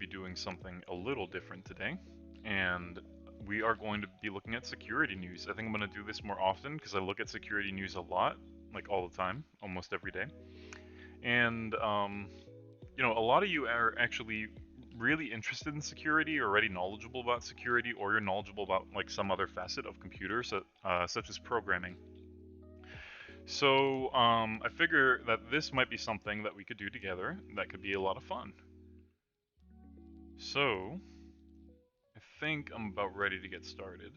be doing something a little different today, and we are going to be looking at security news. I think I'm going to do this more often because I look at security news a lot, like all the time, almost every day. And, a lot of you are actually really interested in security, or already knowledgeable about security, or you're knowledgeable about like some other facet of computers, such as programming. So I figure that this might be something that we could do together that could be a lot of fun. So I think I'm about ready to get started.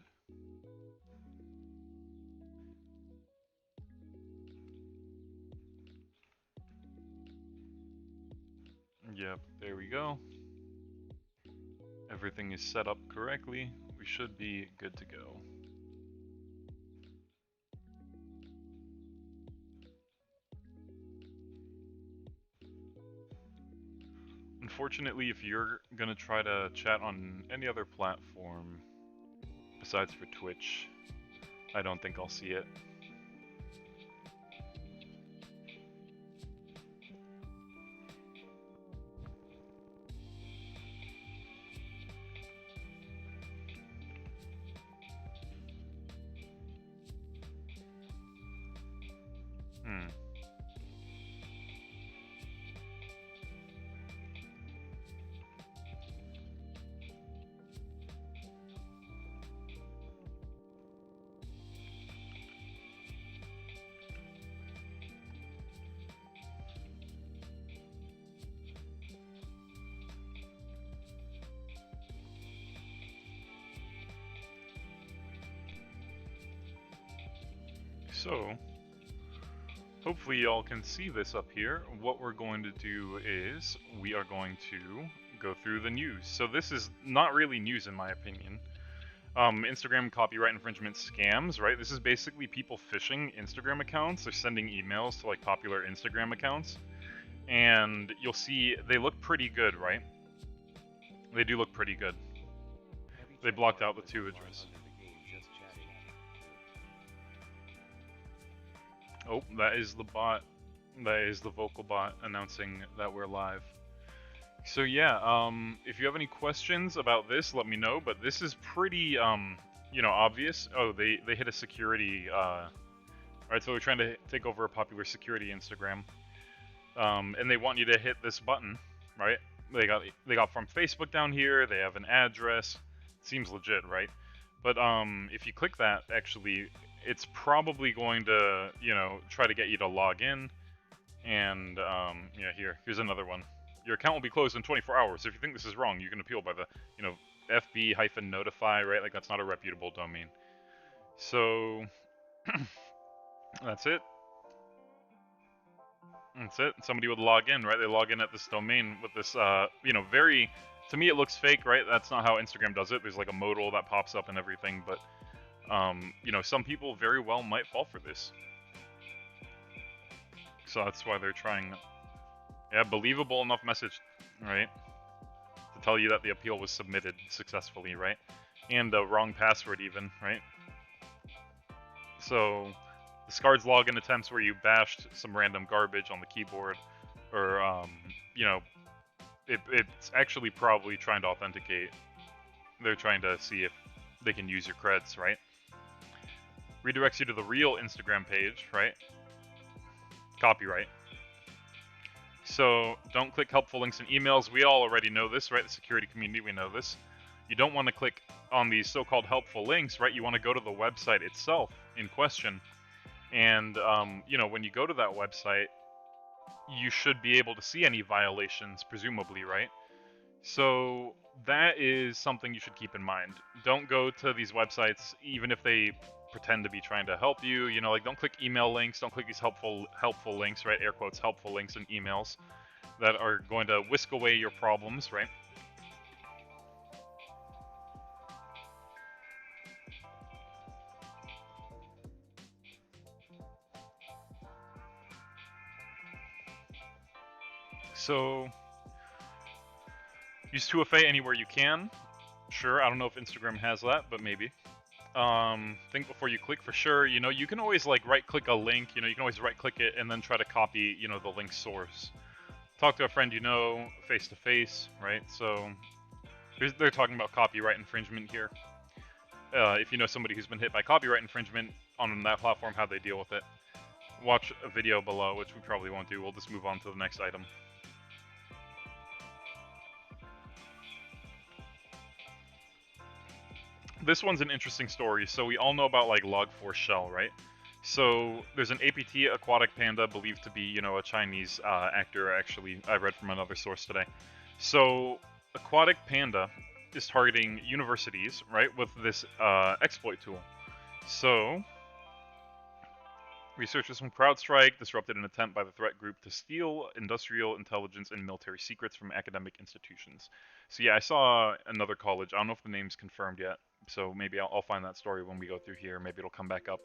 Yep, there we go. Everything is set up correctly. We should be good to go. Unfortunately, if you're gonna try to chat on any other platform besides for Twitch, I don't think I'll see it. So, hopefully y'all can see this up here. What we're going to do is, we are going to go through the news. So this is not really news in my opinion. Instagram copyright infringement scams, right? This is basically people phishing Instagram accounts. They're sending emails to like popular Instagram accounts. And you'll see they look pretty good, right? They do look pretty good. They blocked out the to address. Oh, that is the bot. That is the vocal bot announcing that we're live. So yeah, if you have any questions about this, let me know. But this is pretty, obvious. Oh, they hit a security. Alright, so they're trying to take over a popular security Instagram, and they want you to hit this button, right? They got from Facebook down here. They have an address. Seems legit, right? But if you click that, actually, it's probably going to, try to get you to log in. And yeah, here's another one. Your account will be closed in 24 hours. If you think this is wrong, you can appeal by the, FB-notify, right? Like, that's not a reputable domain. So, that's it. That's it. Somebody would log in, right? They log in at this domain with this, very... To me, it looks fake, right? That's not how Instagram does it. There's, like, a modal that pops up and everything, but, some people very well might fall for this. So that's why they're trying... Yeah, believable enough message, right? To tell you that the appeal was submitted successfully, right? And the wrong password even, right? So, discards login attempts where you bashed some random garbage on the keyboard, or, it's actually probably trying to authenticate. They're trying to see if they can use your creds, right? Redirects you to the real Instagram page, right? Copyright. So don't click helpful links and emails. We all already know this, right? The security community, we know this. You don't want to click on these so-called helpful links, right? You want to go to the website itself in question. And, when you go to that website, you should be able to see any violations, presumably, right? So that is something you should keep in mind. Don't go to these websites, even if they pretend to be trying to help you. Don't click email links. Don't click these helpful links, right? Air quotes, helpful links and emails that are going to whisk away your problems, right? So, use 2FA anywhere you can. Sure, I don't know if Instagram has that, but maybe. Think before you click for sure. You can always right-click a link. You can always right-click it and then try to copy, the link source. talk to a friend you know face to face, right? So they're talking about copyright infringement here. If you know somebody who's been hit by copyright infringement on that platform, how they deal with it. Watch a video below, which we probably won't do. We'll just move on to the next item. This one's an interesting story. So we all know about like Log4Shell, right? So there's an APT aquatic panda believed to be, you know, a Chinese actor. Actually, I read from another source today. So aquatic panda is targeting universities, right, with this exploit tool. So researchers from CrowdStrike disrupted an attempt by the threat group to steal industrial intelligence and military secrets from academic institutions. So yeah, I saw another college. I don't know if the name's confirmed yet, so maybe I'll find that story when we go through here. Maybe it'll come back up.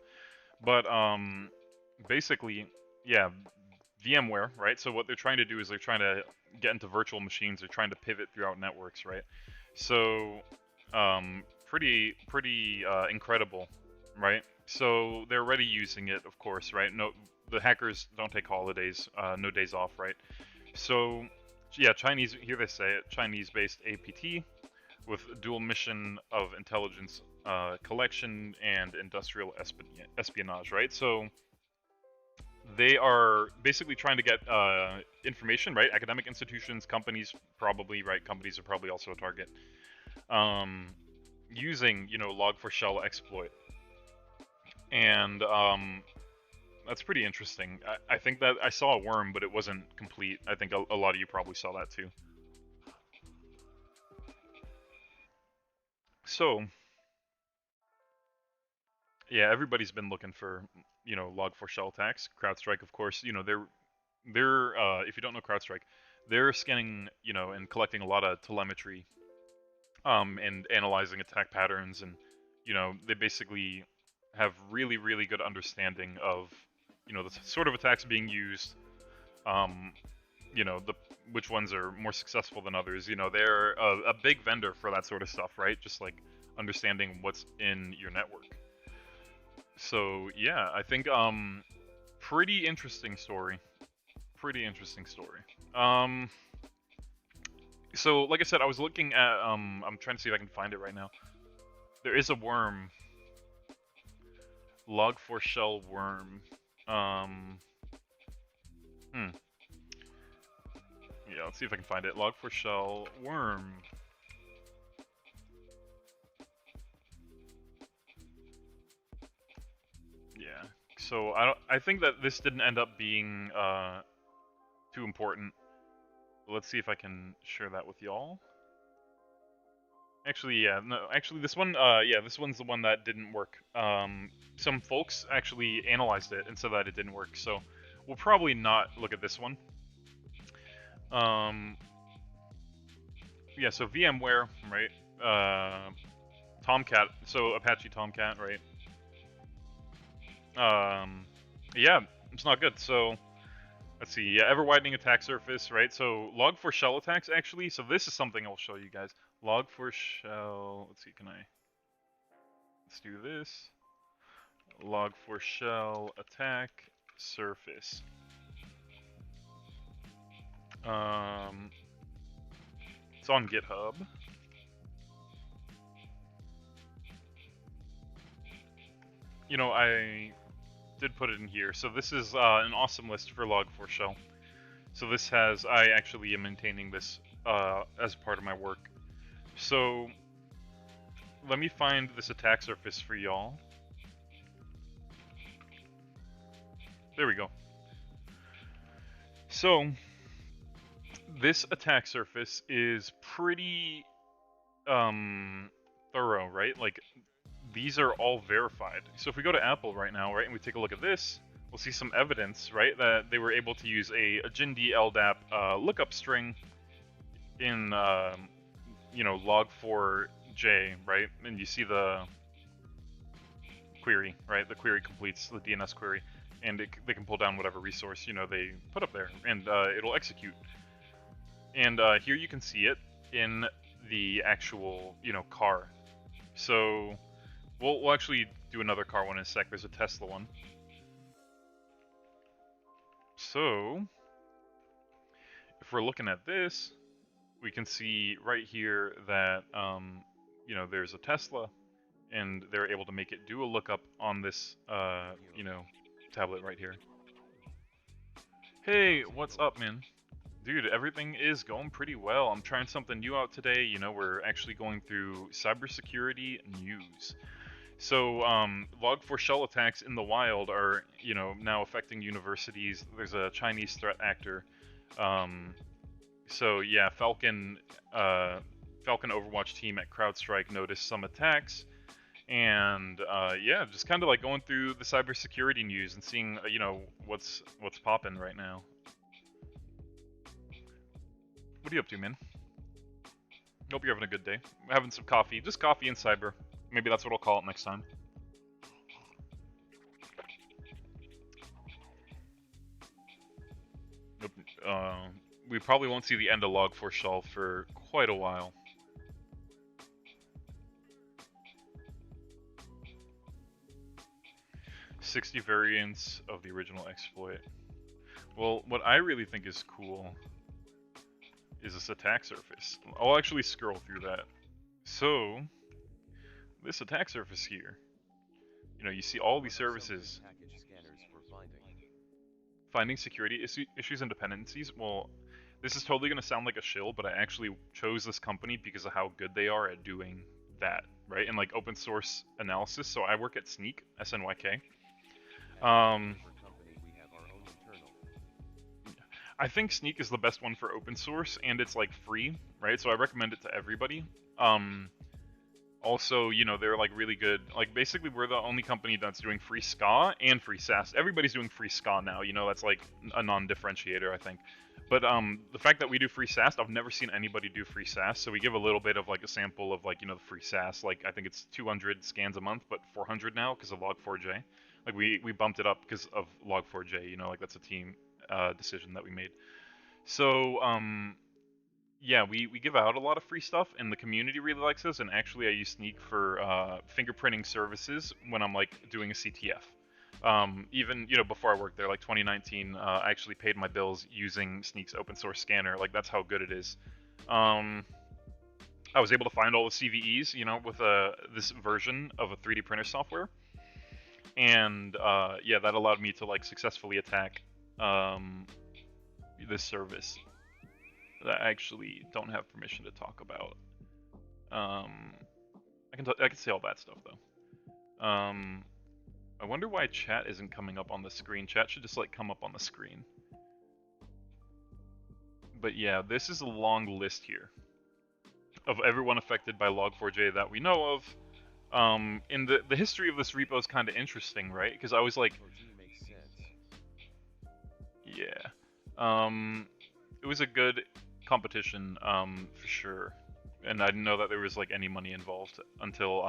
But basically, yeah, VMware, right? So what they're trying to do is they're trying to get into virtual machines. They're trying to pivot throughout networks, right? So pretty incredible, right? So they're already using it, of course, right? No, the hackers don't take holidays, no days off, right? So yeah, Chinese, here they say it, Chinese-based APT with dual mission of intelligence collection and industrial espionage, right? So they are basically trying to get information, right? Academic institutions, companies, probably, right? Companies are probably also a target. Using, you know, Log4Shell exploit. And that's pretty interesting. I think that I saw a worm, but it wasn't complete. I think a lot of you probably saw that too. So, yeah, everybody's been looking for, you know, Log4Shell attacks. CrowdStrike, of course, you know, they're if you don't know CrowdStrike, they're scanning, you know, and collecting a lot of telemetry, and analyzing attack patterns, and you know, they basically have really good understanding of, you know, the sort of attacks being used, you know, which ones are more successful than others. You know, they're a big vendor for that sort of stuff, right? Just like understanding what's in your network. So yeah, I think pretty interesting story. Pretty interesting story. So like I said, I was looking at I'm trying to see if I can find it right now. There is a worm. Log4Shell worm. Yeah, let's see if I can find it. Log4Shell worm. Yeah. So I think that this didn't end up being too important. Let's see if I can share that with y'all. Actually, yeah, no, actually this one, yeah, this one's the one that didn't work. Some folks actually analyzed it and said that it didn't work, so we'll probably not look at this one. Yeah, so VMware, right? Tomcat, so Apache Tomcat, right? Yeah, it's not good. So let's see. Yeah, ever widening attack surface, right? So Log4Shell attacks, actually. So this is something I'll show you guys. Log4Shell. Let's see. Let's do this. Log4Shell attack surface. It's on GitHub. You know, I did put it in here. So this is an awesome list for Log4Shell. So this has, I actually am maintaining this as part of my work. So let me find this attack surface for y'all. There we go. So this attack surface is pretty thorough, right? Like these are all verified. So if we go to Apple right now, right, and we take a look at this, we'll see some evidence, right, that they were able to use a GinD LDAP lookup string in, you know, log4j, right? And you see the query, right? The query completes the DNS query, and they can pull down whatever resource, you know, they put up there, and it'll execute. And here you can see it in the actual, you know, car. So we'll actually do another car one in a sec. There's a Tesla one. So we're looking at this, we can see right here that, you know, there's a Tesla, and they're able to make it do a lookup on this, you know, tablet right here. Hey, what's up, man? Dude, everything is going pretty well. I'm trying something new out today. You know, we're actually going through Cybersecurity News. So, Log4Shell attacks in the wild are, you know, now affecting universities. There's a Chinese threat actor. So yeah, Falcon Overwatch team at CrowdStrike noticed some attacks, and yeah, just kind of like going through the cybersecurity news and seeing, you know, what's popping right now. What are you up to, man? Hope you're having a good day. Having some coffee, just coffee and cyber. Maybe that's what I'll call it next time. We probably won't see the end of Log4Shell for quite a while. "60 variants of the original exploit." Well, what I really think is cool is this attack surface. I'll actually scroll through that. So, this attack surface here, you know, you see all these services finding security issues and dependencies. Well, this is totally going to sound like a shill, but I actually chose this company because of how good they are at doing that, right? And like open source analysis. So I work at Snyk, SNYK. I think Snyk is the best one for open source, and it's like free, right? So I recommend it to everybody. Also, you know, they're like really good. Like basically, we're the only company that's doing free SCA and free SAST. Everybody's doing free SCA now. You know, that's like a non-differentiator, I think. But the fact that we do free SAST, I've never seen anybody do free SAST. So we give a little bit of like a sample of like, you know, the free SAST. Like I think it's 200 scans a month, but 400 now because of Log4j. Like we bumped it up because of Log4j. You know, like that's a team decision that we made. So yeah, we give out a lot of free stuff, and the community really likes us. And actually, I use Snyk for fingerprinting services when I'm like doing a CTF. Even, you know, before I worked there, like 2019, I actually paid my bills using Snyk's open source scanner. Like that's how good it is. I was able to find all the CVEs, you know, with this version of a 3D printer software, and yeah, that allowed me to like successfully attack this service that I actually don't have permission to talk about. I can say all that stuff though. I wonder why chat isn't coming up on the screen. Chat should just like come up on the screen. But yeah, this is a long list here of everyone affected by Log4j that we know of. In the history of this repo is kind of interesting, right? Because I was like, yeah, it was a good competition, for sure, and I didn't know that there was like any money involved until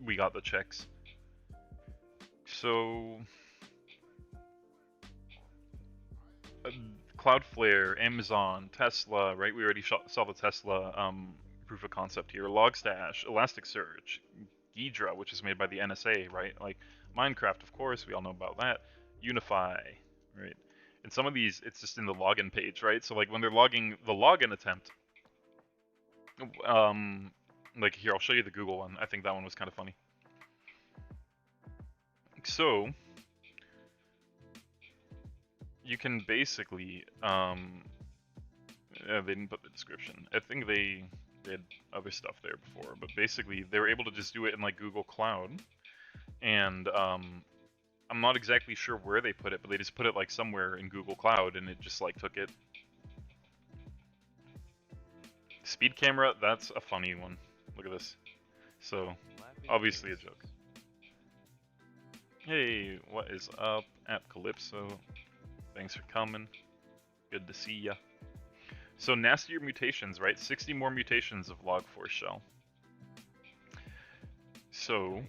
we got the checks. So Cloudflare, Amazon, Tesla, right? We already saw the Tesla proof of concept here. Logstash, Elasticsearch, Ghidra, which is made by the NSA, right? Like Minecraft, of course, we all know about that. Unify, right? And some of these, it's just in the login page, right? So like when they're logging the login attempt, like here, I'll show you the Google one. I think that one was kind of funny. So you can basically, they didn't put the description. I think they had other stuff there before, but basically they were able to just do it in like Google Cloud, and I'm not exactly sure where they put it, but they just put it like somewhere in Google Cloud, and it just like took it. Speed camera, that's a funny one. Look at this. So, obviously a joke. Hey, what is up, App Calypso? Thanks for coming. Good to see ya. So, nastier mutations, right? 60 more mutations of Log4Shell. So,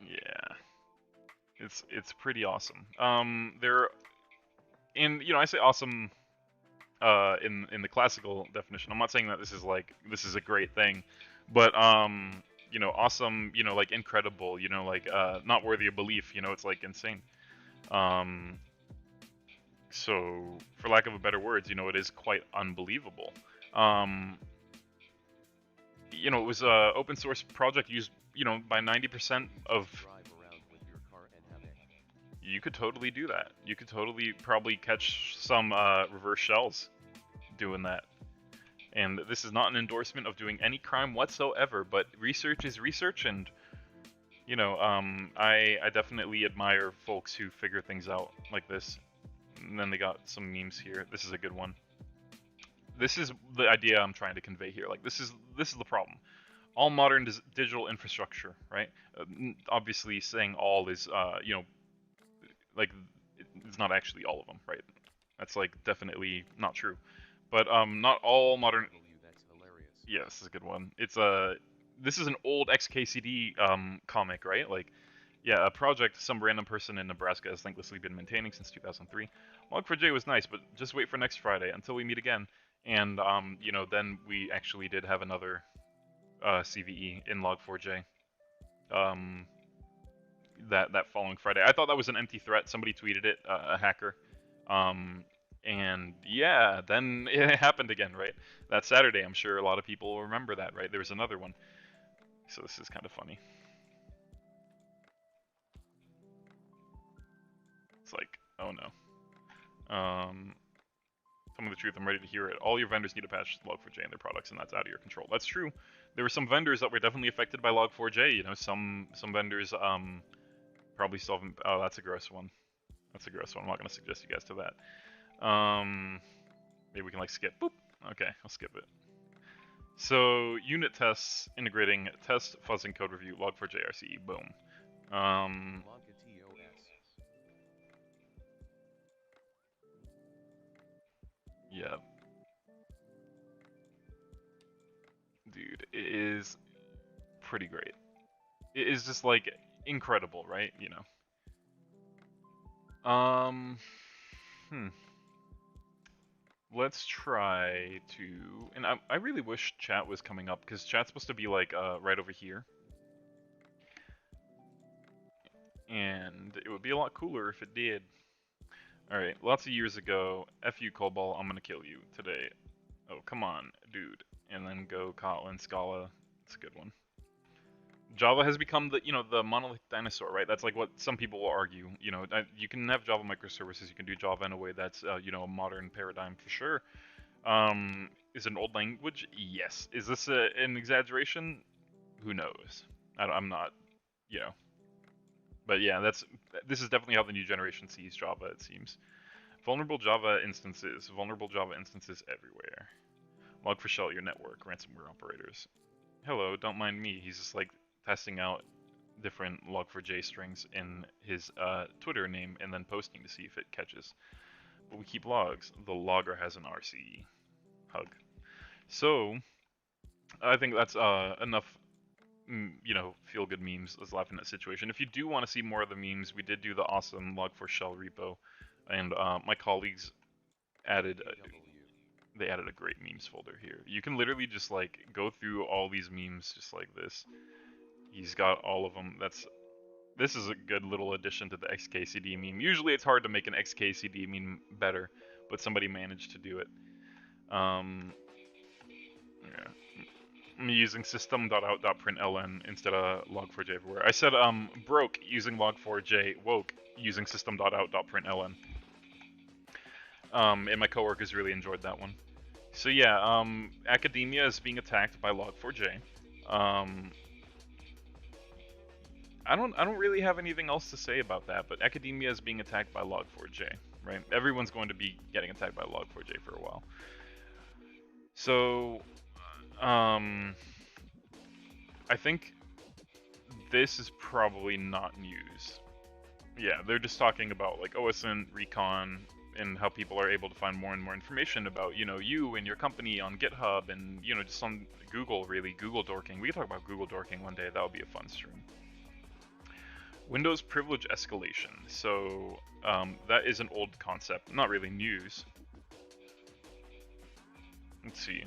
yeah. It's pretty awesome. They're you know, I say awesome in the classical definition. I'm not saying that this is a great thing, but you know, awesome, you know, like incredible, you know, like not worthy of belief, you know, it's like insane. So, for lack of a better words, you know, it is quite unbelievable. Um, you know, it was a open source project used, you know, by 90% of. You could totally do that. You could totally probably catch some reverse shells doing that. And this is not an endorsement of doing any crime whatsoever, but research is research, and you know, I definitely admire folks who figure things out like this. And then they got some memes here. This is a good one. This is the idea I'm trying to convey here. Like this is the problem. All modern digital infrastructure, right? Obviously, saying all is, you know, like it's not actually all of them, right? That's like definitely not true. But not all modern. Yeah, this is a good one. It's a this is an old XKCD comic, right? Like, yeah, a project some random person in Nebraska has thanklessly been maintaining since 2003. Log4j was nice, but just wait for next Friday until we meet again. And you know, then we actually did have another CVE in Log4j. Um, that following Friday. I thought that was an empty threat. Somebody tweeted it, a hacker. Um, and yeah, then it happened again, right? That Saturday, I'm sure a lot of people will remember that, right? There was another one. So this is kind of funny. It's like, oh no. Tell me the truth, I'm ready to hear it. All your vendors need to patch Log4j in their products, and that's out of your control. That's true. There were some vendors that were definitely affected by Log4j. You know, some vendors probably still haven't. Oh, that's a gross one. That's a gross one. I'm not gonna suggest you guys to that. Maybe we can like skip. Boop. Okay, I'll skip it. So unit tests integrating test fuzzing code review log4j RCE. Boom. Yeah, dude, it is pretty great. It is just like incredible, right? You know. Hmm. Let's try to, and I really wish chat was coming up because chat's supposed to be like right over here, and it would be a lot cooler if it did. All right, lots of years ago, F you Cobol, I'm gonna kill you today. Oh come on, dude, and then go Kotlin, Scala. It's a good one. Java has become the the monolith dinosaur, right? That's like what some people will argue. You know, you can have Java microservices, you can do Java in a way that's you know, a modern paradigm for sure. Is it an old language? Yes. Is this an exaggeration? Who knows? I'm not, you know. But yeah, this is definitely how the new generation sees Java. It seems vulnerable Java instances everywhere. Log4Shell, your network, ransomware operators. Hello, don't mind me. He's just like testing out different log4j strings in his Twitter name and then posting to see if it catches. But we keep logs. The logger has an RCE. Hug. So I think that's enough, you know, feel good memes. Let's laugh in that situation. If you do want to see more of the memes, we did do the awesome log4shell repo, and my colleagues added. They added a great memes folder here. You can literally just like go through all these memes just like this. He's got all of them. This is a good little addition to the XKCD meme. Usually it's hard to make an XKCD meme better, but somebody managed to do it. Yeah. I'm using system.out.println instead of log4j everywhere. I said broke using log4j, woke using system.out.println. And my coworkers really enjoyed that one. So yeah, academia is being attacked by log4j. I don't really have anything else to say about that, but academia is being attacked by log4j, right? Everyone's going to be getting attacked by log4j for a while. So, I think this is probably not news. Yeah, they're just talking about like OSINT, recon, and how people are able to find more and more information about, you know, you and your company on GitHub and, you know, just on Google, really, Google dorking. We could talk about Google dorking one day. That would be a fun stream. Windows privilege escalation. So that is an old concept, not really news. Let's see.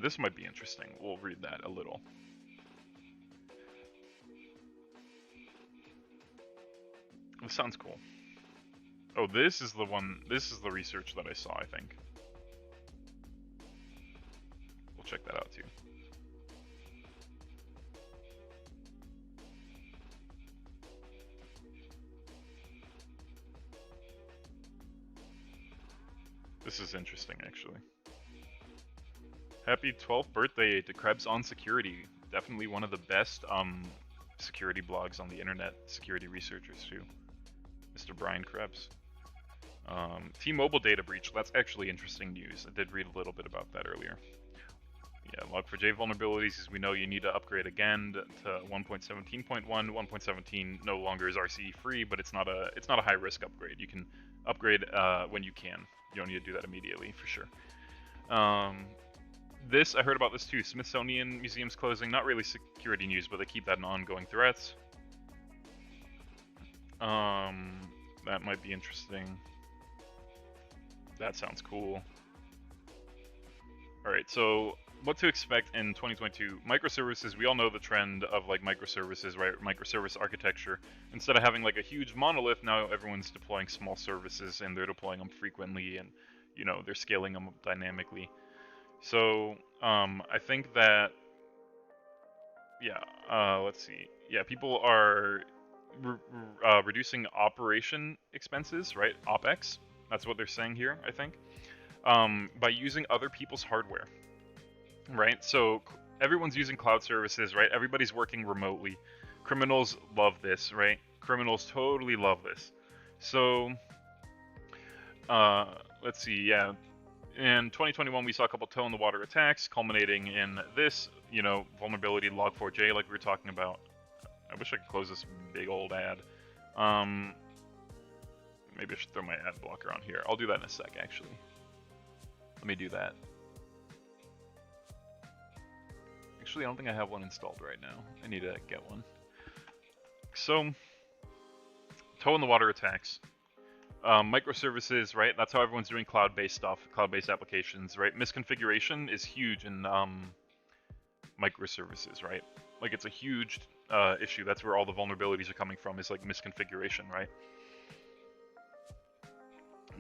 This might be interesting. We'll read that a little. This sounds cool. Oh, this is the one. This is the research that I saw, I think. We'll check that out too. This is interesting, actually. Happy 12th birthday to Krebs on Security. Definitely one of the best security blogs on the internet. Security researchers too. Mr. Brian Krebs. T-Mobile data breach. That's actually interesting news. I did read a little bit about that earlier. Yeah, Log4j vulnerabilities, as we know, you need to upgrade again to 1.17.1. 1.17 no longer is RCE free, but it's not a high risk upgrade. You can upgrade when you can. You don't need to do that immediately for sure. This, I heard about this too. Smithsonian Museum's closing. Not really security news, but they keep that in ongoing threats. That might be interesting. That sounds cool. Alright, so what to expect in 2022. Microservices, we all know the trend of like microservices, right? Microservice architecture. Instead of having like a huge monolith, now everyone's deploying small services and they're deploying them frequently and, you know, they're scaling them dynamically. So, I think that, yeah, let's see. Yeah, people are reducing operation expenses, right? OpEx. That's what they're saying here, I think. By using other people's hardware, right? So everyone's using cloud services, right? Everybody's working remotely. Criminals love this, right? Criminals totally love this. So, let's see, yeah. In 2021, we saw a couple toe in the water attacks, culminating in this, you know, vulnerability Log4j, like we were talking about. I wish I could close this big old ad. Maybe I should throw my ad blocker on here. I'll do that in a sec, actually. Let me do that. Actually, I don't think I have one installed right now. I need to get one. So, toe in the water attacks. Microservices, right? That's how everyone's doing cloud-based stuff, cloud-based applications, right? Misconfiguration is huge in microservices, right? Like it's a huge issue. That's where all the vulnerabilities are coming from, is like misconfiguration, right?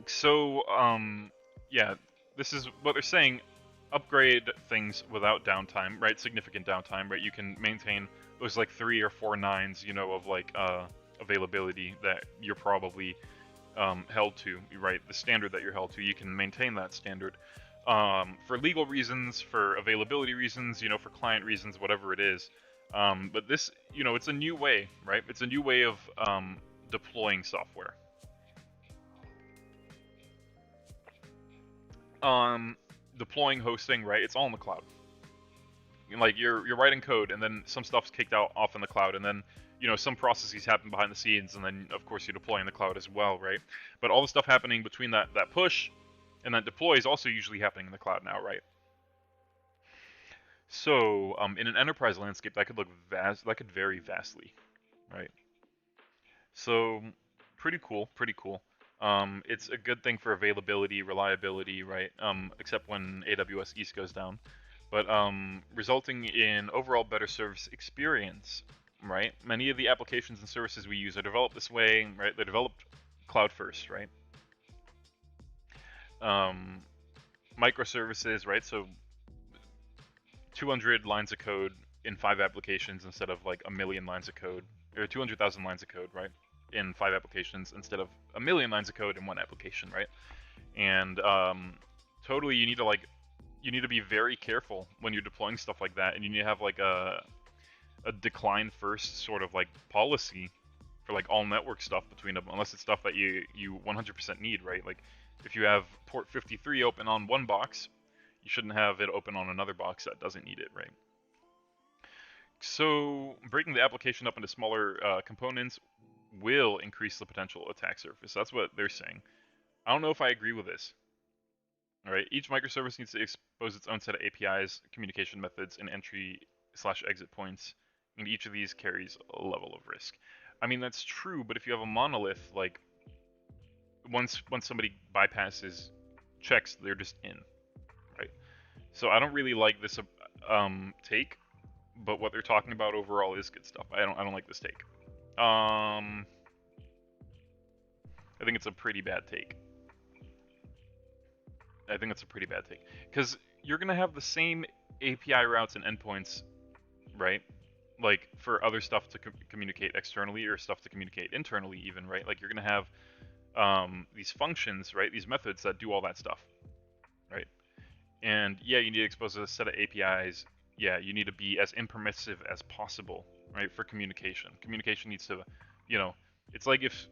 So, yeah, this is what they're saying. Upgrade things without downtime, right? Significant downtime, right? You can maintain those like 3 or 4 nines, you know, of like availability that you're probably held to, right? The standard that you're held to, you can maintain that standard for legal reasons, for availability reasons, you know, for client reasons, whatever it is. But this, you know, it's a new way, right? It's a new way of deploying software. Deploying, hosting, right? It's all in the cloud. Like you're writing code, and then some stuff's kicked out off in the cloud, and then you know some processes happen behind the scenes, and then of course you deploy in the cloud as well, right? But all the stuff happening between that push and that deploy is also usually happening in the cloud now, right? So in an enterprise landscape, that could look vast. That could vary vastly, right? So pretty cool, pretty cool. It's a good thing for availability, reliability, right? Except when AWS East goes down. But resulting in overall better service experience, right? Many of the applications and services we use are developed this way, right? They're developed cloud first, right? Microservices, right? So 200 lines of code in 5 applications instead of like a million lines of code, or 200,000 lines of code, right? In 5 applications instead of a million lines of code in 1 application, right? And totally, you need to be very careful when you're deploying stuff like that, and you need to have like a decline first sort of like policy for like all network stuff between them, unless it's stuff that you 100% need, right? Like if you have port 53 open on one box, you shouldn't have it open on another box that doesn't need it, right? So breaking the application up into smaller components will increase the potential attack surface. That's what they're saying. I don't know if I agree with this. All right, each microservice needs to expose its own set of APIs, communication methods, and entry/exit points, and each of these carries a level of risk. I mean, that's true, but if you have a monolith, like once somebody bypasses checks, they're just in, right? So I don't really like this take, but what they're talking about overall is good stuff. I don't like this take. I think it's a pretty bad take. I think it's a pretty bad take because you're gonna have the same API routes and endpoints, right? Like for other stuff to communicate externally or stuff to communicate internally, even, right? Like you're gonna have these functions, right? These methods that do all that stuff, right? And yeah, you need to expose a set of APIs. Yeah, you need to be as impermissive as possible, right? For communication. Communication needs to, you know, it's like if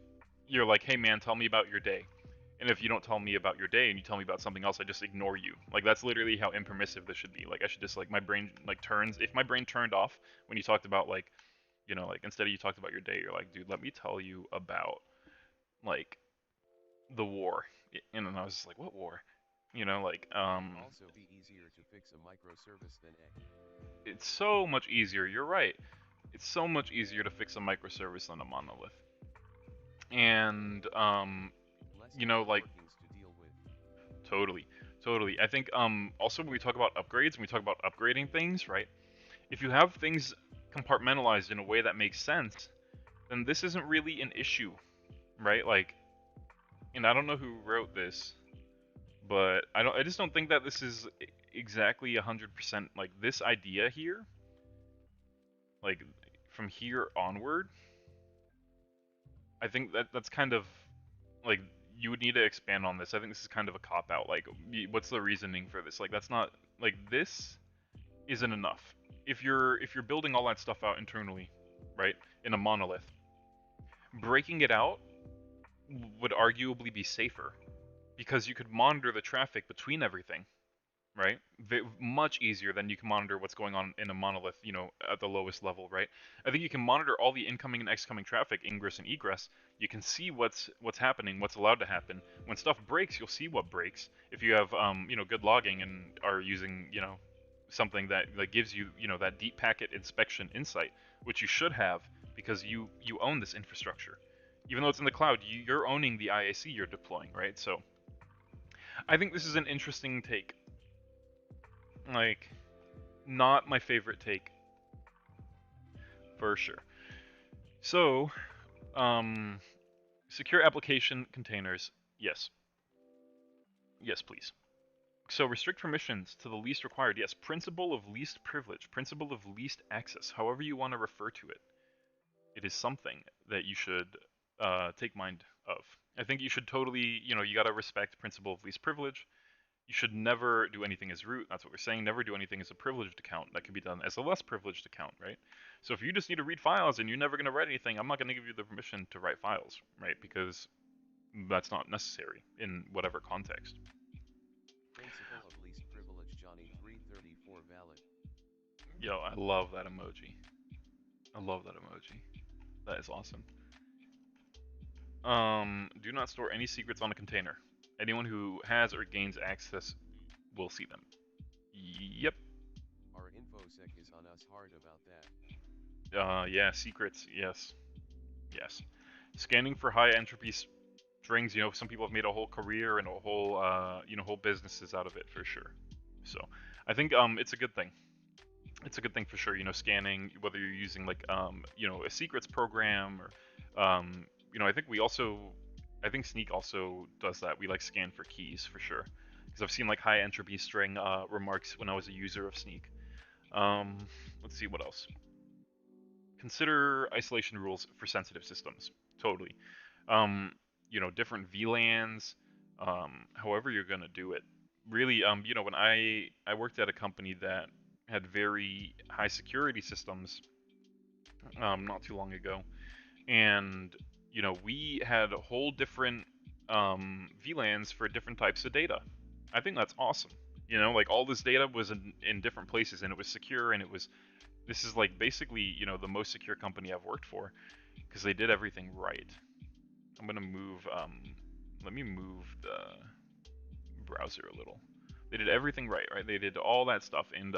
you're like, hey man, tell me about your day. And if you don't tell me about your day and you tell me about something else, I just ignore you. Like that's literally how impermissive this should be. Like I should just like my brain like turns. If my brain turned off when you talked about like, like instead of you talked about your day, you're like, dude, let me tell you about like the war. And then I was just like, what war? Like Also be easier to fix a microservice than a it's so much easier. You're right. It's so much easier to fix a microservice than a monolith. And less inner like workings to deal with. totally, totally. I think also when we talk about upgrades, when we talk about upgrading things, right? If you have things compartmentalized in a way that makes sense, then this isn't really an issue, right? Like, and I don't know who wrote this, but I just don't think that this is exactly 100% like this idea here, like from here onward. I think that that's kind of like you would need to expand on this. I think this is kind of a cop out. Like, what's the reasoning for this? Like, that's not like this isn't enough. If you're building all that stuff out internally, right, in a monolith, breaking it out would arguably be safer because you could monitor the traffic between everything, right? Much easier than you can monitor what's going on in a monolith, at the lowest level, right? I think you can monitor all the incoming and excoming traffic, ingress and egress. You can see what's happening, what's allowed to happen. When stuff breaks, you'll see what breaks. If you have, good logging and are using, something that gives you, that deep packet inspection insight, which you should have because you own this infrastructure. Even though it's in the cloud, you're owning the IAC you're deploying, right? So I think this is an interesting take. Like, not my favorite take, for sure. So, um, secure application containers, yes. Yes, please. So restrict permissions to the least required, yes. Principle of least privilege, principle of least access, however you want to refer to it. It is something that you should take mind of. I think you should totally, you got to respect principle of least privilege. You should never do anything as root. That's what we're saying. Never do anything as a privileged account. That can be done as a less privileged account, right? So if you just need to read files and you're never going to write anything, I'm not going to give you the permission to write files, right? Because that's not necessary in whatever context. Principle of least privilege Johnny 334 valid. Yo, I love that emoji. I love that emoji. That is awesome. Do not store any secrets on a container. Anyone who has or gains access will see them. Yep. Our infosec is on us hard about that. Yeah, secrets. Yes. Yes. Scanning for high entropy strings, some people have made a whole career and a whole, whole businesses out of it for sure. So I think it's a good thing. It's a good thing for sure. Scanning, whether you're using like a secrets program or I think Sneak also does that. We like scan for keys for sure because I've seen like high entropy string remarks when I was a user of Sneak. Um, let's see what else. Consider isolation rules for sensitive systems. Totally. Different VLANs, however you're gonna do it. Really, when I worked at a company that had very high security systems, not too long ago, and we had a whole different VLANs for different types of data. I think that's awesome. Like all this data was in different places, and it was secure, and this is like basically the most secure company I've worked for because they did everything right. I'm gonna move. Let me move the browser a little. They did everything right, right? They did all that stuff, and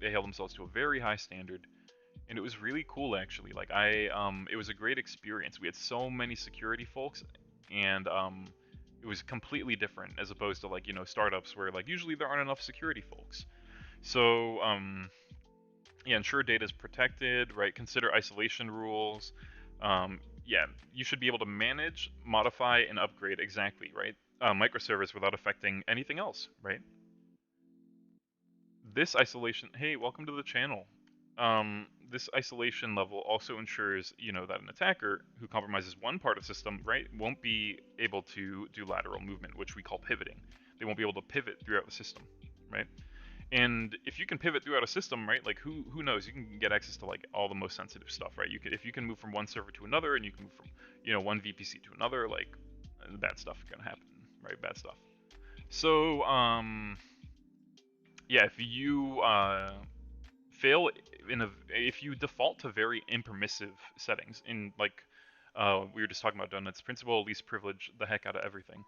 they held themselves to a very high standard, and it was really cool actually. Like it was a great experience. We had so many security folks, and it was completely different as opposed to like startups where like usually there aren't enough security folks. So yeah, ensure data is protected, right? Consider isolation rules. yeah, you should be able to manage, modify, and upgrade exactly, right? Microservice without affecting anything else, right? This isolation, hey, welcome to the channel. This isolation level also ensures, that an attacker who compromises one part of the system, right, won't be able to do lateral movement, which we call pivoting. They won't be able to pivot throughout the system, right? And if you can pivot throughout a system, right, like who knows, you can get access to like all the most sensitive stuff, right? If you can move from one server to another, and you can move from one VPC to another, like bad stuff can happen, right? Bad stuff. So yeah, if you fail if you default to very impermissive settings in like we were just talking about donuts principle, least privilege the heck out of everything,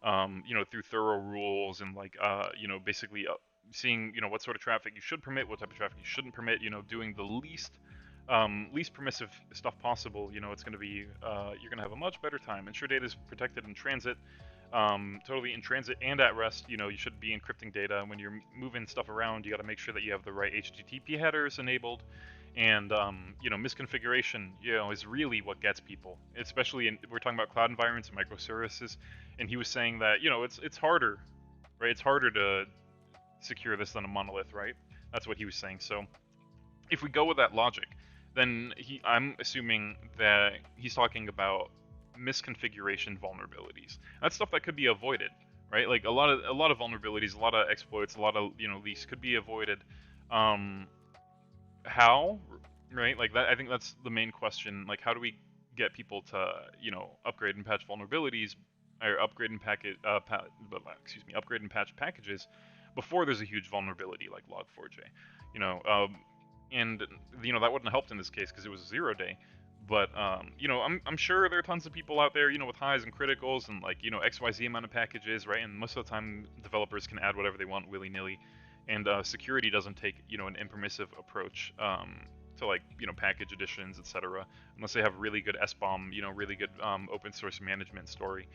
through thorough rules and like basically seeing what sort of traffic you should permit, what type of traffic you shouldn't permit, doing the least permissive stuff possible. It's going to be you're going to have a much better time. Ensure data is protected in transit, totally in transit and at rest. You should be encrypting data. When you're moving stuff around, you got to make sure that you have the right HTTP headers enabled. And misconfiguration, is really what gets people. Especially we're talking about cloud environments and microservices. And he was saying that it's harder, right? It's harder to secure this than a monolith, right? That's what he was saying. So if we go with that logic, then I'm assuming that he's talking about misconfiguration vulnerabilities. That's stuff that could be avoided, right? Like a lot of vulnerabilities, a lot of exploits, a lot of leaks could be avoided. How, right? Like that. I think that's the main question. Like, how do we get people to upgrade and patch vulnerabilities, or upgrade and upgrade and patch packages before there's a huge vulnerability like Log4j, and that wouldn't have helped in this case because it was 0-day. But I'm sure there are tons of people out there, with highs and criticals and like XYZ amount of packages, right? And most of the time, developers can add whatever they want willy nilly, and security doesn't take an impermissive approach to like package additions, etc. Unless they have really good SBOM, really good open source management story.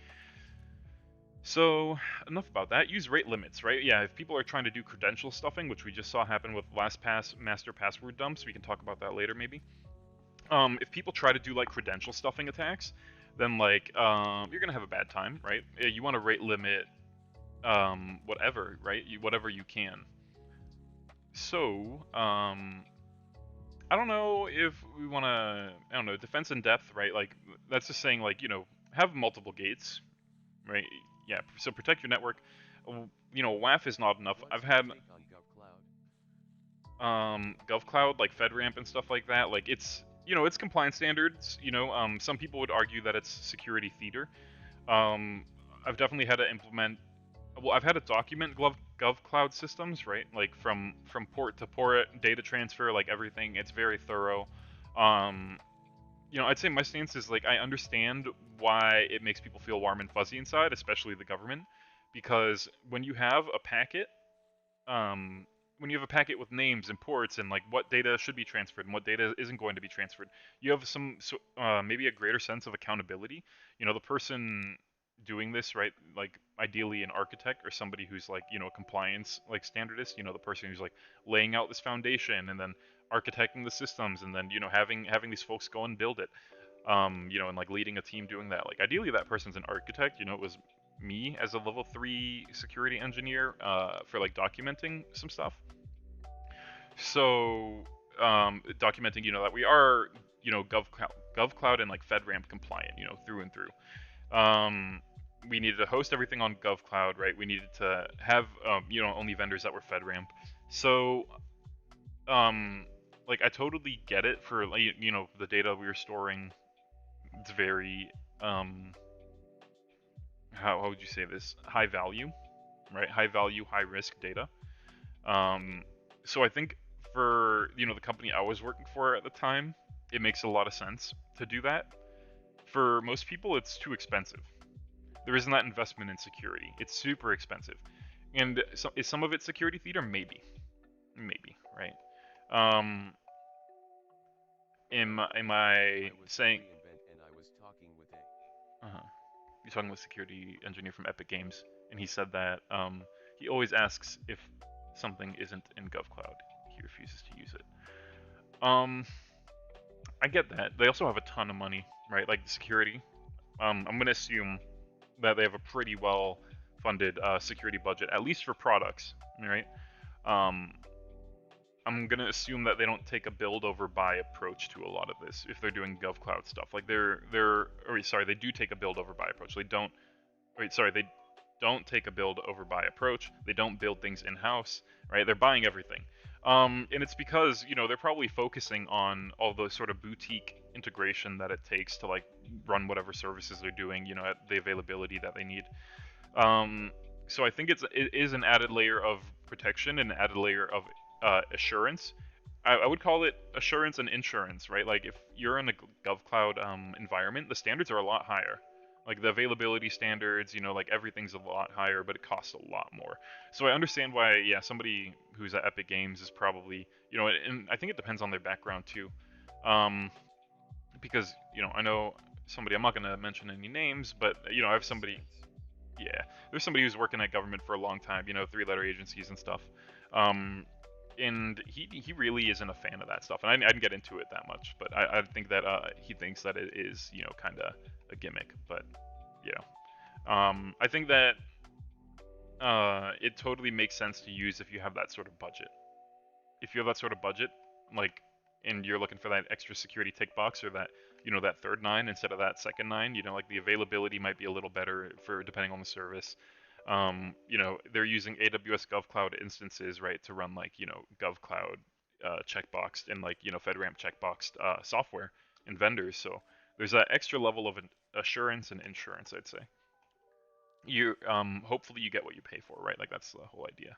So enough about that. Use rate limits, right? Yeah, if people are trying to do credential stuffing, which we just saw happen with LastPass master password dumps, we can talk about that later maybe. If people try to do like credential stuffing attacks, then like you're gonna have a bad time, right? You want to rate limit whatever, right? Whatever you can. So I don't know if we want to, I don't know, defense in depth, right? Like that's just saying like have multiple gates, right? Yeah, so protect your network. WAF is not enough. I've had GovCloud, like FedRAMP and stuff like that. Like it's it's compliance standards. Some people would argue that it's security theater. I've definitely had to implement. Well, I've had to document GovCloud systems, right? Like from port to port, data transfer, like everything. It's very thorough. I'd say my stance is like I understand why it makes people feel warm and fuzzy inside, especially the government, because when you have a packet, with names and ports and like what data should be transferred and what data isn't going to be transferred, you have maybe a greater sense of accountability. The person doing this, right? Like ideally an architect or somebody who's like a compliance like standardist. The person who's like laying out this foundation and then architecting the systems and then having these folks go and build it. And like leading a team doing that. Like ideally that person's an architect. It was me as a level 3 security engineer for like documenting some stuff. So documenting that we are GovCloud and like FedRAMP compliant, through and through. We needed to host everything on GovCloud, right? We needed to have only vendors that were FedRAMP. So like I totally get it for like the data we were storing. It's very how would you say this? High value, right? High value, high risk data. So I think for the company I was working for at the time, it makes a lot of sense to do that. For most people, it's too expensive. There isn't that investment in security. It's super expensive. And so, is some of it security theater? Maybe, right? Am I saying? And I was talking with a. You're talking with security engineer from Epic Games, and he said that he always asks if something isn't in GovCloud. He refuses to use it. I get that. They also have a ton of money, right? Like security. I'm gonna assume that they have a pretty well funded security budget, at least for products, right? Um, I'm gonna assume that they don't take a build over buy approach to a lot of this if they're doing GovCloud stuff. Like they do take a build over buy approach. They don't take a build over buy approach. They don't build things in house, right? They're buying everything. And it's because they're probably focusing on all the sort of boutique integration that it takes to like run whatever services they're doing, at the availability that they need. Um, so I think it is an added layer of protection and an added layer of assurance. I would call it assurance and insurance, right? Like if you're in a GovCloud environment, the standards are a lot higher. Like the availability standards, like everything's a lot higher, but it costs a lot more. So I understand why, yeah, somebody who's at Epic Games is probably, and I think it depends on their background too. Because, I know somebody, I'm not going to mention any names, but, I have Makes somebody, sense. yeah, there's somebody who's working at government for a long time, three-letter agencies and stuff. Um, and he really isn't a fan of that stuff. And I didn't get into it that much, but I think that he thinks that it is, kind of a gimmick. But I think that it totally makes sense to use if you have that sort of budget. If you have that sort of budget, like, and you're looking for that extra security tick box or that, that third nine instead of that second nine, like the availability might be a little better for depending on the service. They're using AWS GovCloud instances, right, to run like, GovCloud checkboxed and like, FedRAMP checkboxed software and vendors. So there's that extra level of assurance and insurance, I'd say. You hopefully you get what you pay for, right? Like that's the whole idea.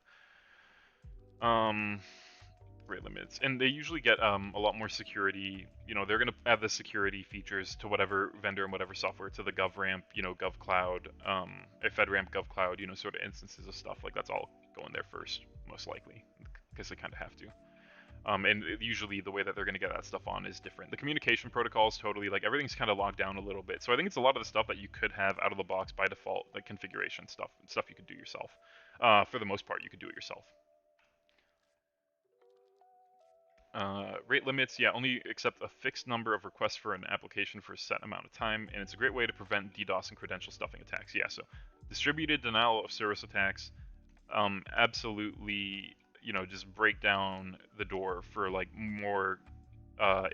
Um, rate limits, and they usually get a lot more security. They're gonna add the security features to whatever vendor and whatever software to the GovRamp, GovCloud, a FedRAMP GovCloud, sort of instances of stuff. Like that's all going there first, most likely, because they kind of have to. And usually the way that they're going to get that stuff on is different. The communication protocols totally like everything's kind of locked down a little bit. So I think it's a lot of the stuff that you could have out of the box by default, like configuration stuff you could do yourself. For the most part, you could do it yourself. Rate limits, yeah, only accept a fixed number of requests for an application for a set amount of time, and it's a great way to prevent DDoS and credential stuffing attacks. Yeah, so distributed denial of service attacks, absolutely, just break down the door for like more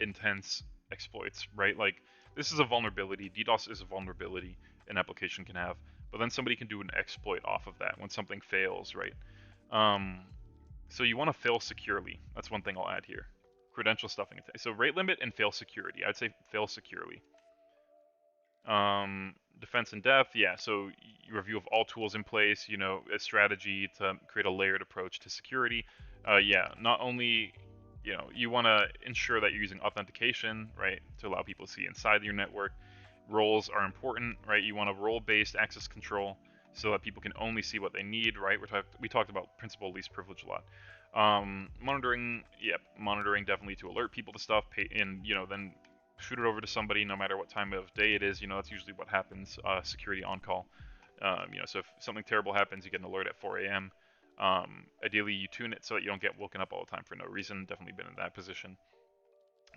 intense exploits, right? Like this is a vulnerability. DDoS is a vulnerability an application can have, but then somebody can do an exploit off of that when something fails, right? Um, so you want to fail securely. That's one thing I'll add here. Credential stuffing. So rate limit and fail security. I'd say fail securely. Defense in depth. Yeah. So you review of all tools in place. A strategy to create a layered approach to security. Yeah. Not only you want to ensure that you're using authentication, right, to allow people to see inside your network. Roles are important, right? You want a role-based access control so that people can only see what they need, right? We talked about principal least privilege a lot. Monitoring, yep, monitoring definitely to alert people to stuff, and then shoot it over to somebody no matter what time of day it is. That's usually what happens. Security on call. So if something terrible happens, you get an alert at 4 a.m. Ideally, you tune it so that you don't get woken up all the time for no reason. Definitely been in that position.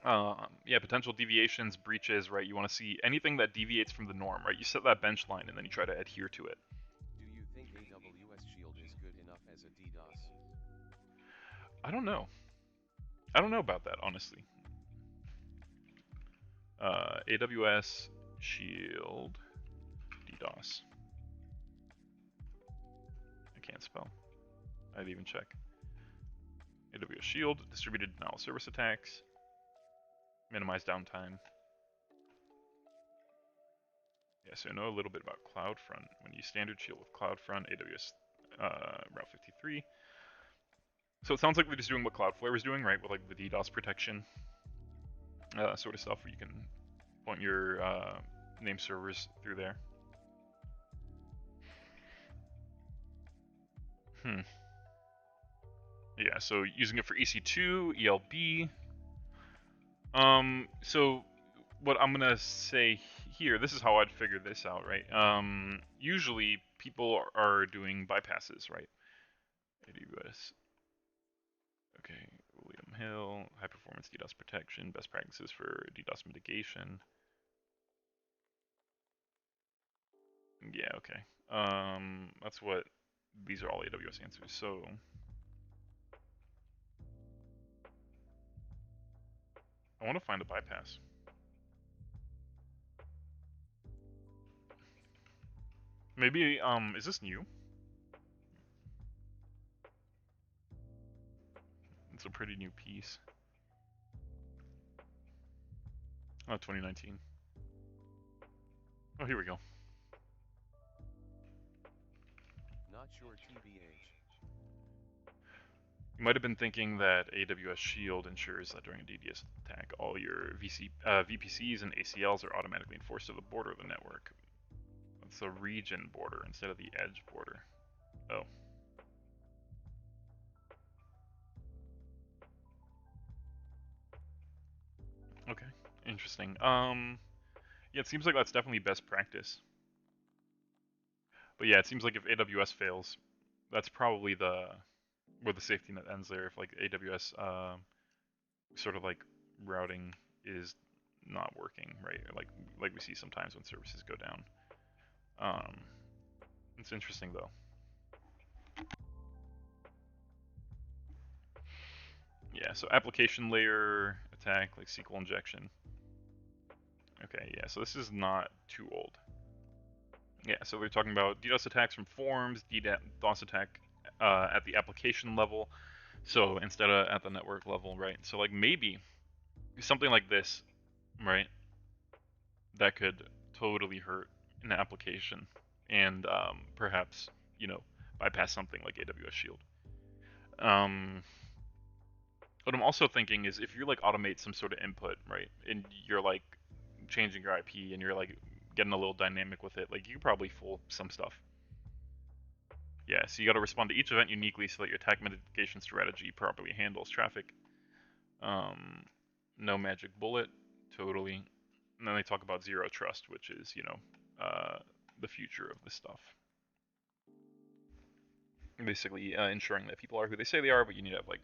Yeah, potential deviations, breaches, right? You want to see anything that deviates from the norm, right? You set that bench line and then you try to adhere to it. Do you think AWS Shield is good enough as a DDoS? I don't know. I don't know about that, honestly. AWS Shield DDoS. I can't spell. I'd even check. AWS Shield, distributed denial service attacks, minimize downtime. Yeah, so I know a little bit about CloudFront. When you standard shield with CloudFront, AWS Route 53. So it sounds like they're just doing what Cloudflare was doing, right? With like the DDoS protection sort of stuff, where you can point your name servers through there. Yeah, so using it for EC2, ELB. So what I'm gonna say here, this is how I'd figure this out, right? Usually people are doing bypasses, right? AWS. Okay, William. Hill, high performance DDoS protection, best practices for DDoS mitigation. Yeah, okay. That's what these are all AWS answers. So I want to find a bypass. Maybe is this new? It's a pretty new piece. Oh, 2019. Oh, here we go. Not sure TBH. You might have been thinking that AWS Shield ensures that during a DDoS attack, all your VPCs and ACLs are automatically enforced to the border of the network. It's a region border instead of the edge border. Oh. Okay. Interesting. Yeah, it seems like that's definitely best practice. But yeah, it seems like if AWS fails, that's probably where the safety net ends there. If like AWS sort of like routing is not working, right? Like we see sometimes when services go down. Um, it's interesting though. Yeah, so application layer attack like SQL injection. Okay, yeah, so this is not too old. Yeah, so we're talking about DDoS attacks from forms, DDoS attack at the application level, so instead of at the network level, right? So like maybe something like this, right? That could totally hurt an application and perhaps, you know, bypass something like AWS Shield. Um, what I'm also thinking is if you like automate some sort of input, right, and you're like changing your IP and you're like getting a little dynamic with it, like you could probably fool some stuff. Yeah, so you got to respond to each event uniquely so that your attack mitigation strategy properly handles traffic. Um, no magic bullet, totally. And then they talk about zero trust, which is, the future of this stuff. Basically, ensuring that people are who they say they are, but you need to have like,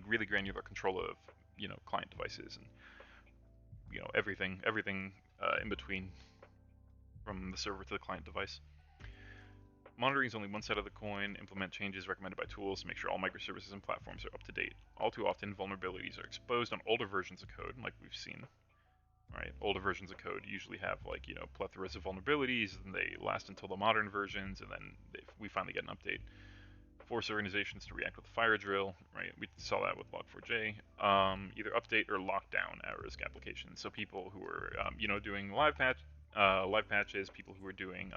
really granular control of, client devices and, everything in between from the server to the client device. Monitoring is only one side of the coin. Implement changes recommended by tools to make sure all microservices and platforms are up to date. All too often, vulnerabilities are exposed on older versions of code, like we've seen. Right, older versions of code usually have like plethoras of vulnerabilities, and they last until the modern versions, and then we finally get an update. Force organizations to react with a fire drill. Right, we saw that with Log4j. Either update or lock down at-risk applications. So people who are doing live patches, people who are doing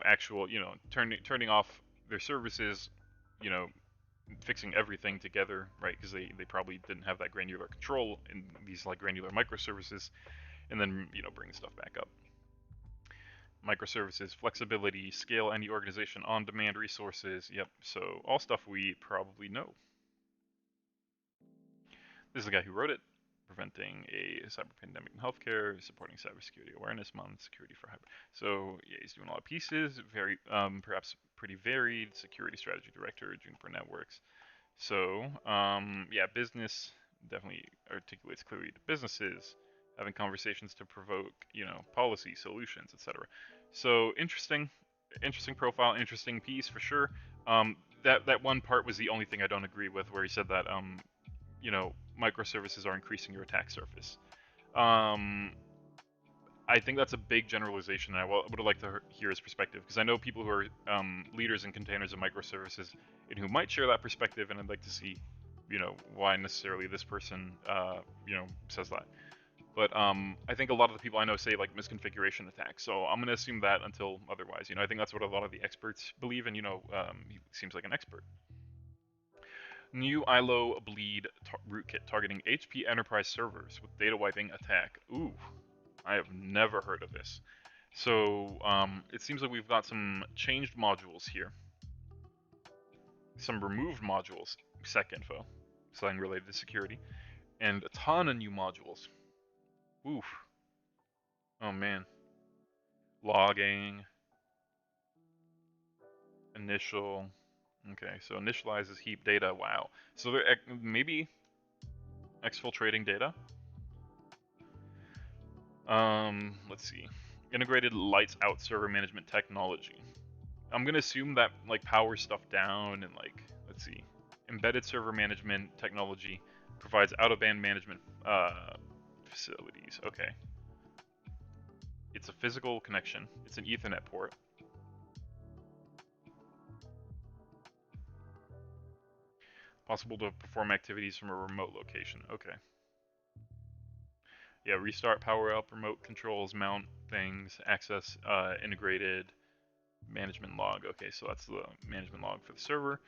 actual turning off their services, you know fixing everything together, right? Because they probably didn't have that granular control in these like granular microservices, and then bring stuff back up. Microservices, flexibility, scale any organization on demand resources. Yep. So all stuff we probably know. This is the guy who wrote it. Preventing a cyber pandemic in healthcare, supporting cybersecurity awareness month, security for hyper. So yeah, he's doing a lot of pieces, very perhaps pretty varied. Security strategy director, Juniper Networks. So, yeah, business definitely articulates clearly to businesses, having conversations to provoke, policy, solutions, etc. So interesting profile, interesting piece for sure. That one part was the only thing I don't agree with, where he said that, microservices are increasing your attack surface. Um, I think that's a big generalization, and I would like to hear his perspective, because I know people who are leaders in containers and microservices and who might share that perspective, and I'd like to see, why necessarily this person, says that. But I think a lot of the people I know say like misconfiguration attacks, so I'm going to assume that until otherwise. I think that's what a lot of the experts believe, and he seems like an expert. New ILO bleed rootkit targeting HP enterprise servers with data wiping attack. Ooh. I have never heard of this. So it seems like we've got some changed modules here, some removed modules, SecInfo, something related to security, and a ton of new modules. Oof. Oh man. Logging, initial. Okay, so initializes heap data. Wow. So maybe exfiltrating data. Let's see. Integrated lights out server management technology. I'm gonna assume that like powers stuff down and like, let's see. Embedded server management technology provides out-of-band management facilities. Okay. It's a physical connection. It's an Ethernet port. Possible to perform activities from a remote location. Okay. Yeah, restart, power up, remote controls, mount things, access integrated management log. Okay, so that's the management log for the server.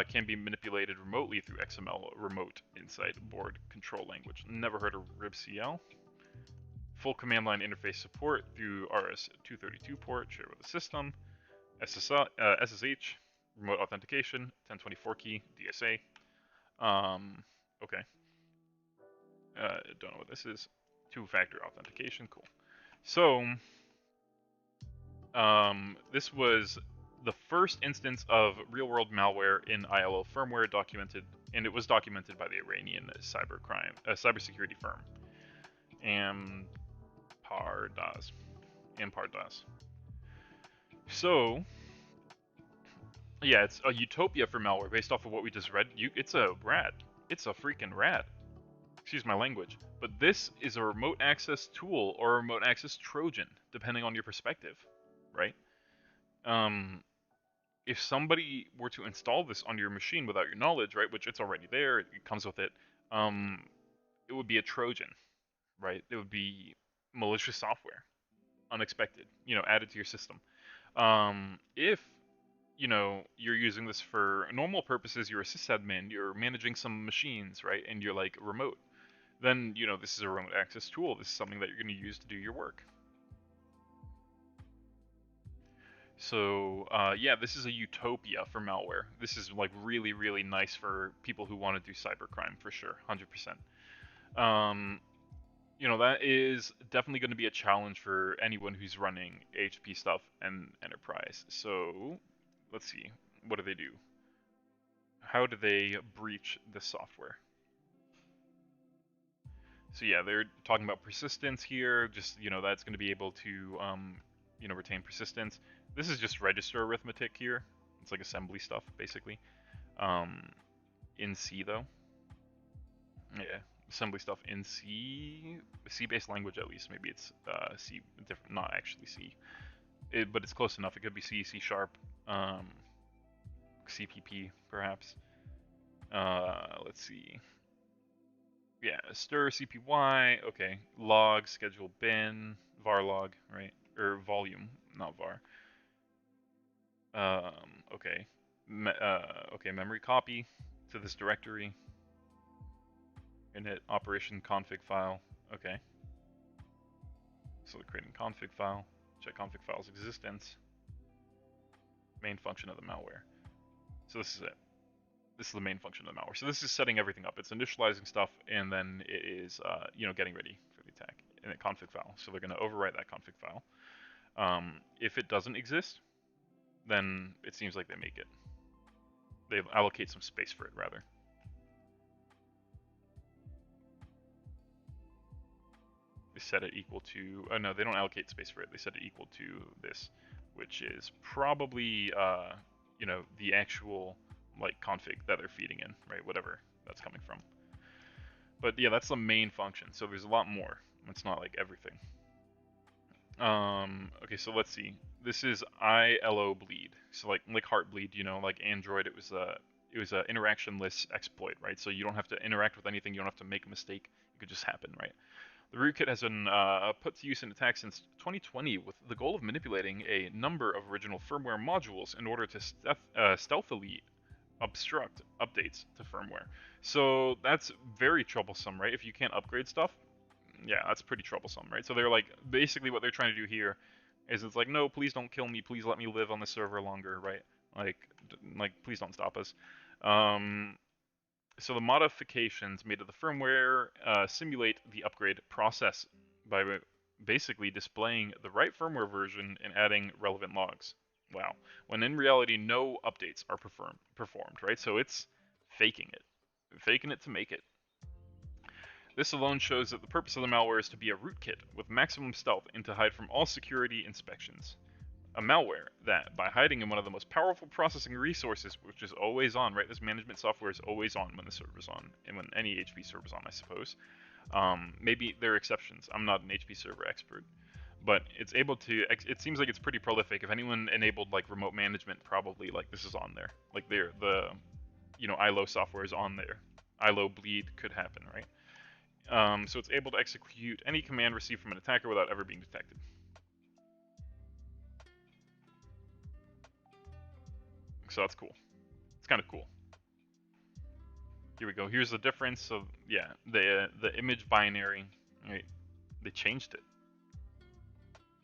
Can be manipulated remotely through XML remote inside board control language. Never heard of RibCL. Full command line interface support through RS-232 port, shared with the system. SSH, remote authentication, 1024 key, DSA. Okay. Don't know what this is. Two-factor authentication, cool. So, this was the first instance of real-world malware in ILO firmware documented, and it was documented by the Iranian cybersecurity firm, Ampardas. So, yeah, it's a utopia for malware based off of what we just read. It's a rat. It's a freaking rat. Excuse my language. But this is a remote access tool or a remote access Trojan, depending on your perspective, right? If somebody were to install this on your machine without your knowledge, right, which it's already there, it comes with it, it would be a Trojan, right? It would be malicious software, unexpected, added to your system. If you're using this for normal purposes, you're a sysadmin, you're managing some machines, right, and you're like remote, then this is a remote access tool. This is something that you're going to use to do your work. So yeah, this is a utopia for malware. This is like really, really nice for people who want to do cybercrime for sure, 100%. That is definitely going to be a challenge for anyone who's running HP stuff and enterprise. So let's see, what do they do? How do they breach this software? So yeah, they're talking about persistence here. Just that's going to be able to retain persistence. This is just register arithmetic here. It's like assembly stuff basically. In C though. Yeah, assembly stuff in C, C-based language at least. Maybe it's C, different, not actually C, but it's close enough. It could be C, C sharp, CPP perhaps. Let's see. Yeah, stir CPY. Okay, log, schedule bin, var log, right? Or volume, not var. Okay. Okay, memory copy to this directory. Init operation config file. Okay. So creating config file. Check config file's existence. Main function of the malware. So this is it. This is the main function of the malware. So this is setting everything up. It's initializing stuff, and then it is, getting ready for the attack in a config file. So they're going to overwrite that config file. If it doesn't exist, then it seems like they make it. They allocate some space for it, rather. They set it equal to, oh no, they don't allocate space for it. They set it equal to this, which is probably, the actual like config that they're feeding in, right? Whatever that's coming from. But yeah, that's the main function. So there's a lot more. It's not like everything. Okay, so let's see. This is ILO bleed. So like Heartbleed, like Android, it was a interactionless exploit, right? So you don't have to interact with anything. You don't have to make a mistake. It could just happen, right? The rootkit has been put to use in attacks since 2020 with the goal of manipulating a number of original firmware modules in order to stealthily obstruct updates to firmware. So that's very troublesome, right? If you can't upgrade stuff, yeah, that's pretty troublesome, right? So they're like, basically what they're trying to do here is it's like, no, please don't kill me. Please let me live on the server longer, right? Like please don't stop us. So the modifications made to the firmware simulate the upgrade process by basically displaying the right firmware version and adding relevant logs. Wow. When in reality, no updates are performed, right? So it's faking it to make it. This alone shows that the purpose of the malware is to be a rootkit with maximum stealth and to hide from all security inspections. A malware that, by hiding in one of the most powerful processing resources, which is always on, right? This management software is always on when the server's on, and when any HP server's on, I suppose. Maybe there are exceptions. I'm not an HP server expert, but it's able to. It seems like it's pretty prolific. If anyone enabled like remote management, probably like this is on there. Like the ILO software is on there. ILO bleed could happen, right? So it's able to execute any command received from an attacker without ever being detected. So that's cool. It's kind of cool. Here we go. Here's the difference of the image binary. Right, they changed it.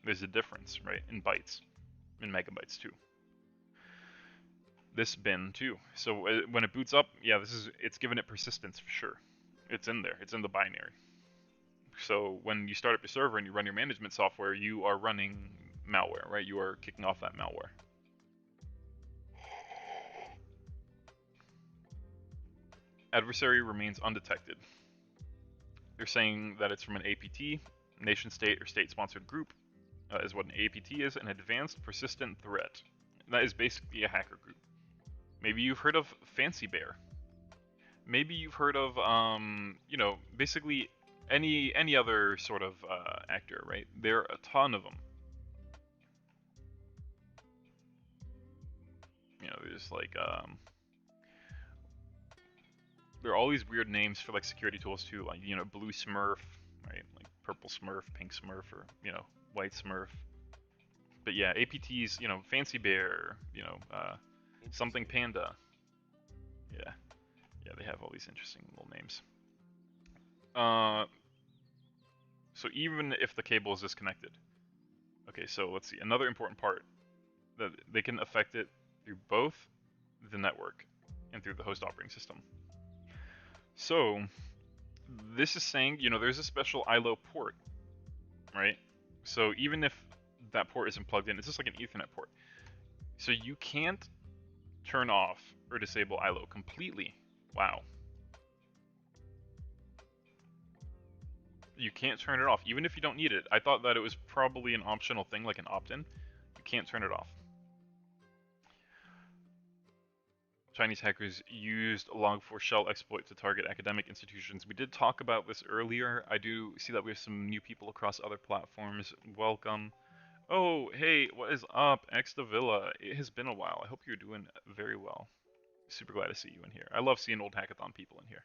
There's a difference, right, in bytes, in megabytes too. This bin too. So when it boots up, yeah, it's giving it persistence for sure. It's in there. It's in the binary. So when you start up your server and you run your management software, you are running malware, right? You are kicking off that malware. Adversary remains undetected. They're saying that it's from an APT, nation state or state sponsored group, is what an APT is, an advanced persistent threat. That is basically a hacker group. Maybe you've heard of Fancy Bear. Maybe you've heard of basically any other sort of actor, right? There are a ton of them. There's like there are all these weird names for like security tools too, like blue Smurf, right? Like purple Smurf, pink Smurf, or white Smurf. But yeah, APTs, Fancy Bear, something Panda. Yeah, they have all these interesting little names. So even if the cable is disconnected, okay. So let's see. Another important part that they can affect it through both the network and through the host operating system. So this is saying, there's a special ILO port, right? So even if that port isn't plugged in, it's just like an Ethernet port. So you can't turn off or disable ILO completely. Wow. You can't turn it off, even if you don't need it. I thought that it was probably an optional thing, like an opt-in. You can't turn it off. Chinese hackers used a log4shell exploit to target academic institutions. We did talk about this earlier. I do see that we have some new people across other platforms. Welcome. Oh, hey, what is up, X Villa? It has been a while. I hope you're doing very well. Super glad to see you in here. I love seeing old hackathon people in here.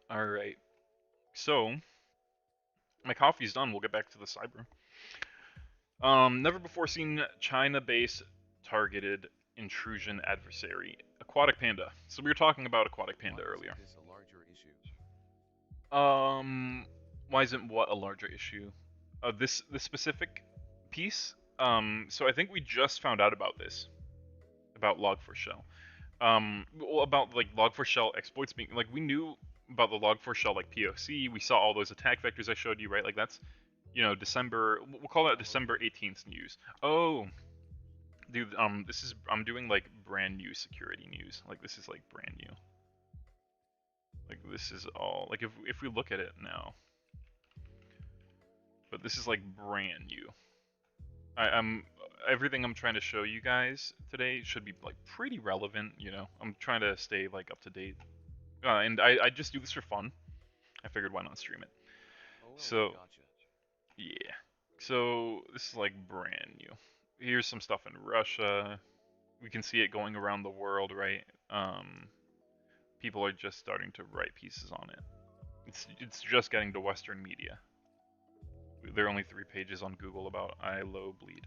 Alright, so my coffee's done. We'll get back to the cyber. Never before seen China-based targeted intrusion adversary. Aquatic Panda. So we were talking about Aquatic Panda earlier. Why isn't this a larger issue? Why isn't what a larger issue? This specific piece. So I think we just found out about this, about Log4Shell. Well, about like Log4Shell exploits being like we knew about the Log4Shell like POC. We saw all those attack vectors I showed you, right? Like that's December. We'll call that December 18th news. Oh, dude, I'm doing like brand new security news. Like this is like brand new. Like this is all like if we look at it now. But this is like brand new. I'm everything I'm trying to show you guys today should be like pretty relevant. I'm trying to stay like up to date. And I just do this for fun. I figured why not stream it. Oh, well, So gotcha. yeah. So this is like brand new. Here's some stuff in Russia. We can see it going around the world, right? People are just starting to write pieces on it. It's just getting to Western media. There are only 3 pages on Google about ILO bleed.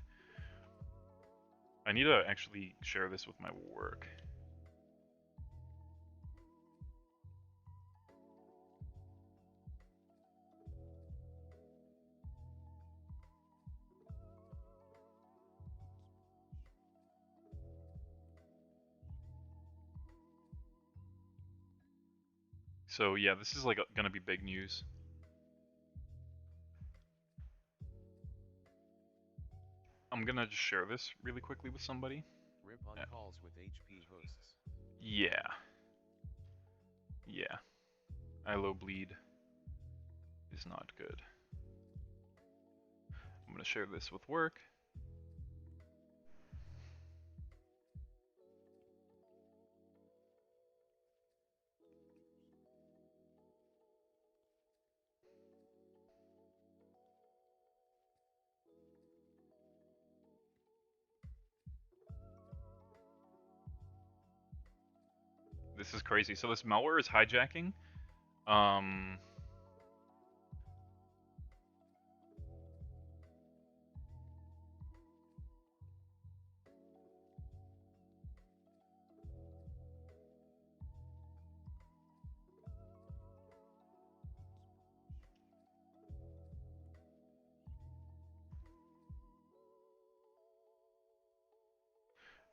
I need to actually share this with my work. So yeah, this is like gonna be big news. I'm gonna just share this really quickly with somebody. Rip on calls with HP hosts. Yeah. Yeah, ILO bleed is not good. I'm gonna share this with work. This is crazy. So this malware is hijacking. Um,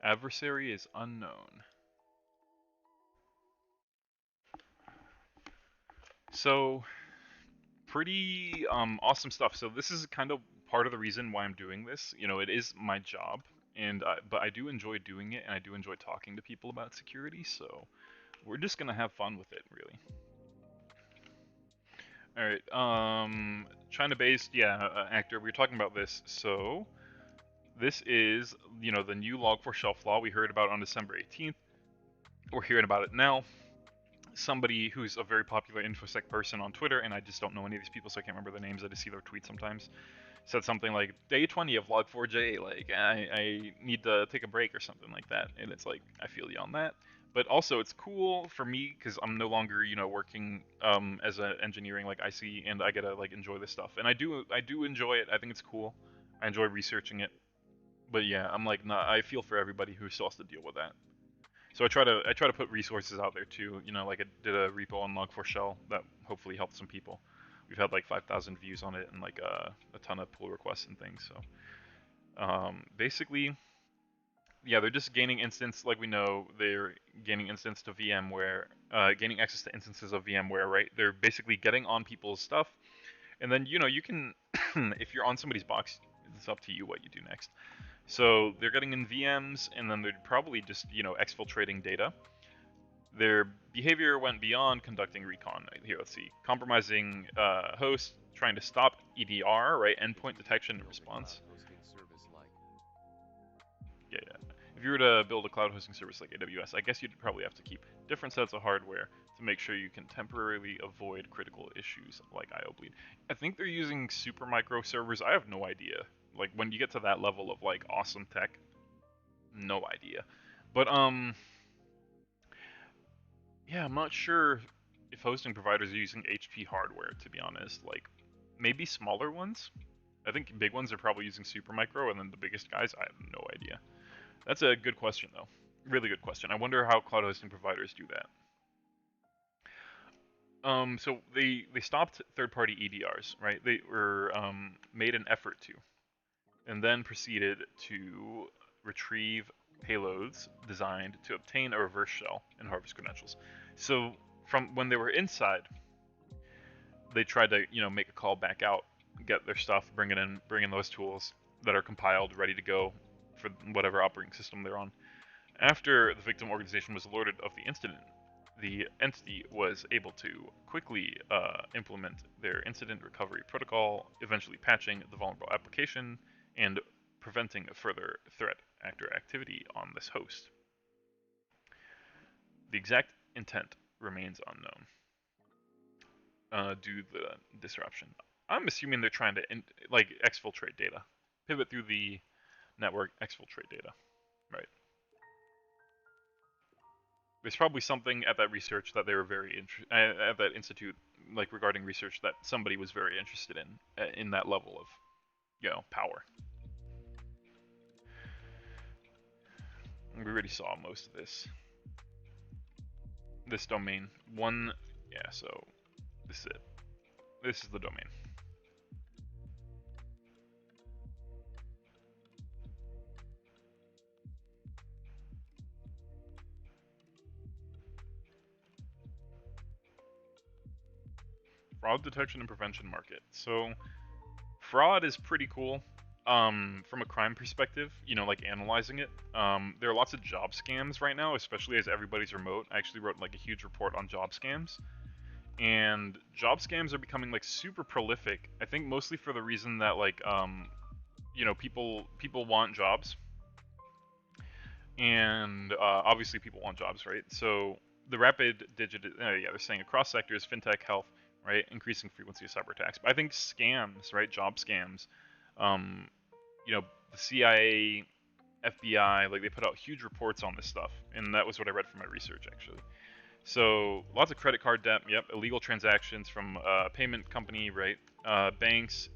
Adversary is unknown. So pretty awesome stuff. So this is kind of part of the reason why I'm doing this. You know, it is my job, and but I do enjoy doing it, and I do enjoy talking to people about security. So we're just gonna have fun with it, really. All right. China based, yeah, actor. We were talking about this. So this is, you know, the new Log4Shell flaw we heard about on December 18th. We're hearing about it now. Somebody who's a very popular InfoSec person on Twitter, and I just don't know any of these people, so I can't remember their names. I just see their tweets sometimes. Said something like day 20 of Log4j, like I need to take a break or something like that. And it's like I feel you on that. But also it's cool for me because I'm no longer, you know, working as an engineering like IC, and I gotta like enjoy this stuff. And I do enjoy it. I think it's cool. I enjoy researching it. But yeah, I'm like, nah, I feel for everybody who still has to deal with that. So I try to put resources out there too. You know, like I did a repo on Log4Shell that hopefully helped some people. We've had like 5,000 views on it and like a ton of pull requests and things. So basically, yeah, they're just gaining instance. Like we know, they're gaining instance to VMware, gaining access to instances of VMware. Right? They're basically getting on people's stuff, and then you know you can, if you're on somebody's box, it's up to you what you do next. So they're getting in VMs, and then they're probably just you know exfiltrating data. Their behavior went beyond conducting recon. Here, let's see. Compromising hosts, trying to stop EDR, right? Endpoint detection and Build a response. cloud hosting service like Yeah, yeah. If you were to build a cloud hosting service like AWS, I guess you'd probably have to keep different sets of hardware to make sure you can temporarily avoid critical issues like IO bleed. I think they're using Supermicro servers. I have no idea. Like when you get to that level of like awesome tech, no idea. But yeah, I'm not sure if hosting providers are using HP hardware, to be honest. Like, maybe smaller ones? I think big ones are probably using Supermicro, and then the biggest guys, I have no idea. That's a good question, though. Really good question. I wonder how cloud hosting providers do that. So they stopped third-party EDRs, right? They were made an effort to, and then proceeded to retrieve payloads designed to obtain a reverse shell and harvest credentials. So from when they were inside, they tried to make a call back out, get their stuff, bring in those tools that are compiled, ready to go for whatever operating system they're on. After the victim organization was alerted of the incident, the entity was able to quickly implement their incident recovery protocol, eventually patching the vulnerable application and preventing further threat actor activity on this host. The exact intent remains unknown due to the disruption. I'm assuming they're trying to like exfiltrate data, pivot through the network, exfiltrate data, right? There's probably something at that research that they were at that institute, like regarding research that somebody was very interested in that level of, power. We already saw most of this. This domain one, yeah. So this is it. This is the domain. Fraud detection and prevention market. So fraud is pretty cool. from a crime perspective, you know, like analyzing it, there are lots of job scams right now, especially as everybody's remote. I actually wrote like a huge report on job scams, and job scams are becoming like super prolific. I think mostly for the reason that like you know, people want jobs, and obviously people want jobs, right? So the rapid yeah, they're saying across sectors, fintech, health, right, increasing frequency of cyber attacks. But I think scams, right, job scams, um, you know, the CIA, FBI, like they put out huge reports on this stuff, and that was what I read from my research actually. So lots of credit card debt, yep, illegal transactions from a payment company, right? Banks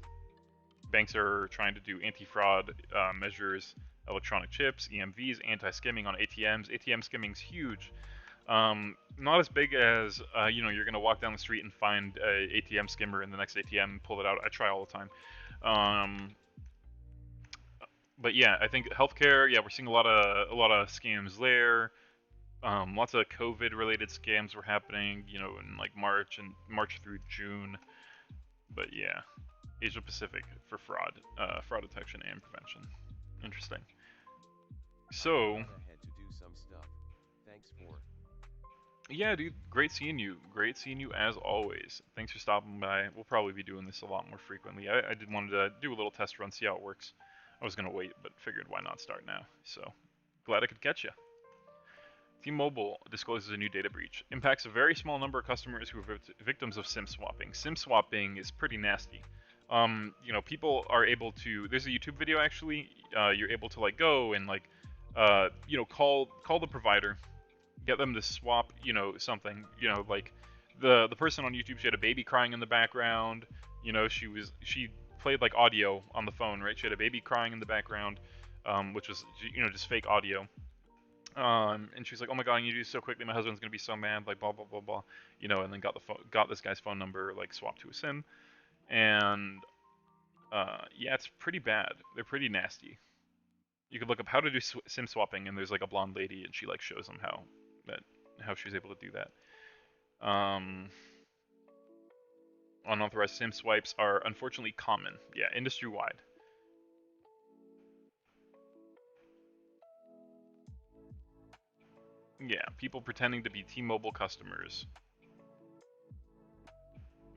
are trying to do anti-fraud measures, electronic chips, EMVs, anti-skimming on ATMs. ATM skimming's huge. Not as big as you know, you're gonna walk down the street and find a ATM skimmer in the next ATM, pull it out. I try all the time. Um, but yeah, I think healthcare. Yeah, we're seeing a lot of scams there. Lots of COVID-related scams were happening, you know, in like March through June. But yeah, Asia Pacific for fraud detection and prevention. Interesting. So, Ahead to do some stuff. Thanks for. yeah, dude, great seeing you. Great seeing you as always. Thanks for stopping by. We'll probably be doing this a lot more frequently. I did wanted to do a little test run, see how it works. I was gonna wait, but figured why not start now. So, glad I could catch you. T-Mobile discloses a new data breach. Impacts a very small number of customers who are victims of SIM swapping. SIM swapping is pretty nasty. You know, people are able to. There's a YouTube video actually. You're able to like go and like, you know, call the provider, get them to swap, you know, something. You know, like the person on YouTube, she had a baby crying in the background. You know, she played like audio on the phone, right? She had a baby crying in the background, which was, you know, just fake audio. And she's like, "Oh my god, you do this so quickly. My husband's gonna be so mad." Like blah blah blah blah, you know. And then got this guy's phone number, like swapped to a SIM, and yeah, it's pretty bad. They're pretty nasty. You could look up how to do SIM swapping, and there's like a blonde lady, and she like shows them that how she was able to do that. Unauthorized SIM swipes are unfortunately common. Yeah, industry wide. Yeah, people pretending to be T-Mobile customers.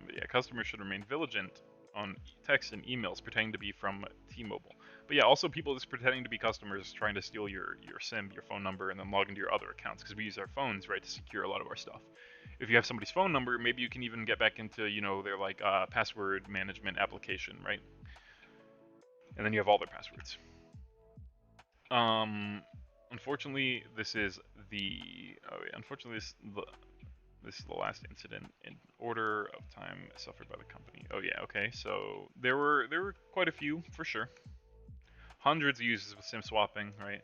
But yeah, customers should remain vigilant on texts and emails pretending to be from T-Mobile. But yeah, also people just pretending to be customers trying to steal your SIM, your phone number, and then log into your other accounts because we use our phones, right, to secure a lot of our stuff. If you have somebody's phone number, maybe you can even get back into, you know, their like password management application, right? And then you have all their passwords. Um, unfortunately, this is the oh yeah, unfortunately this is the last incident in order of time suffered by the company. Oh yeah, okay. So there were quite a few for sure. Hundreds of users with SIM swapping, right?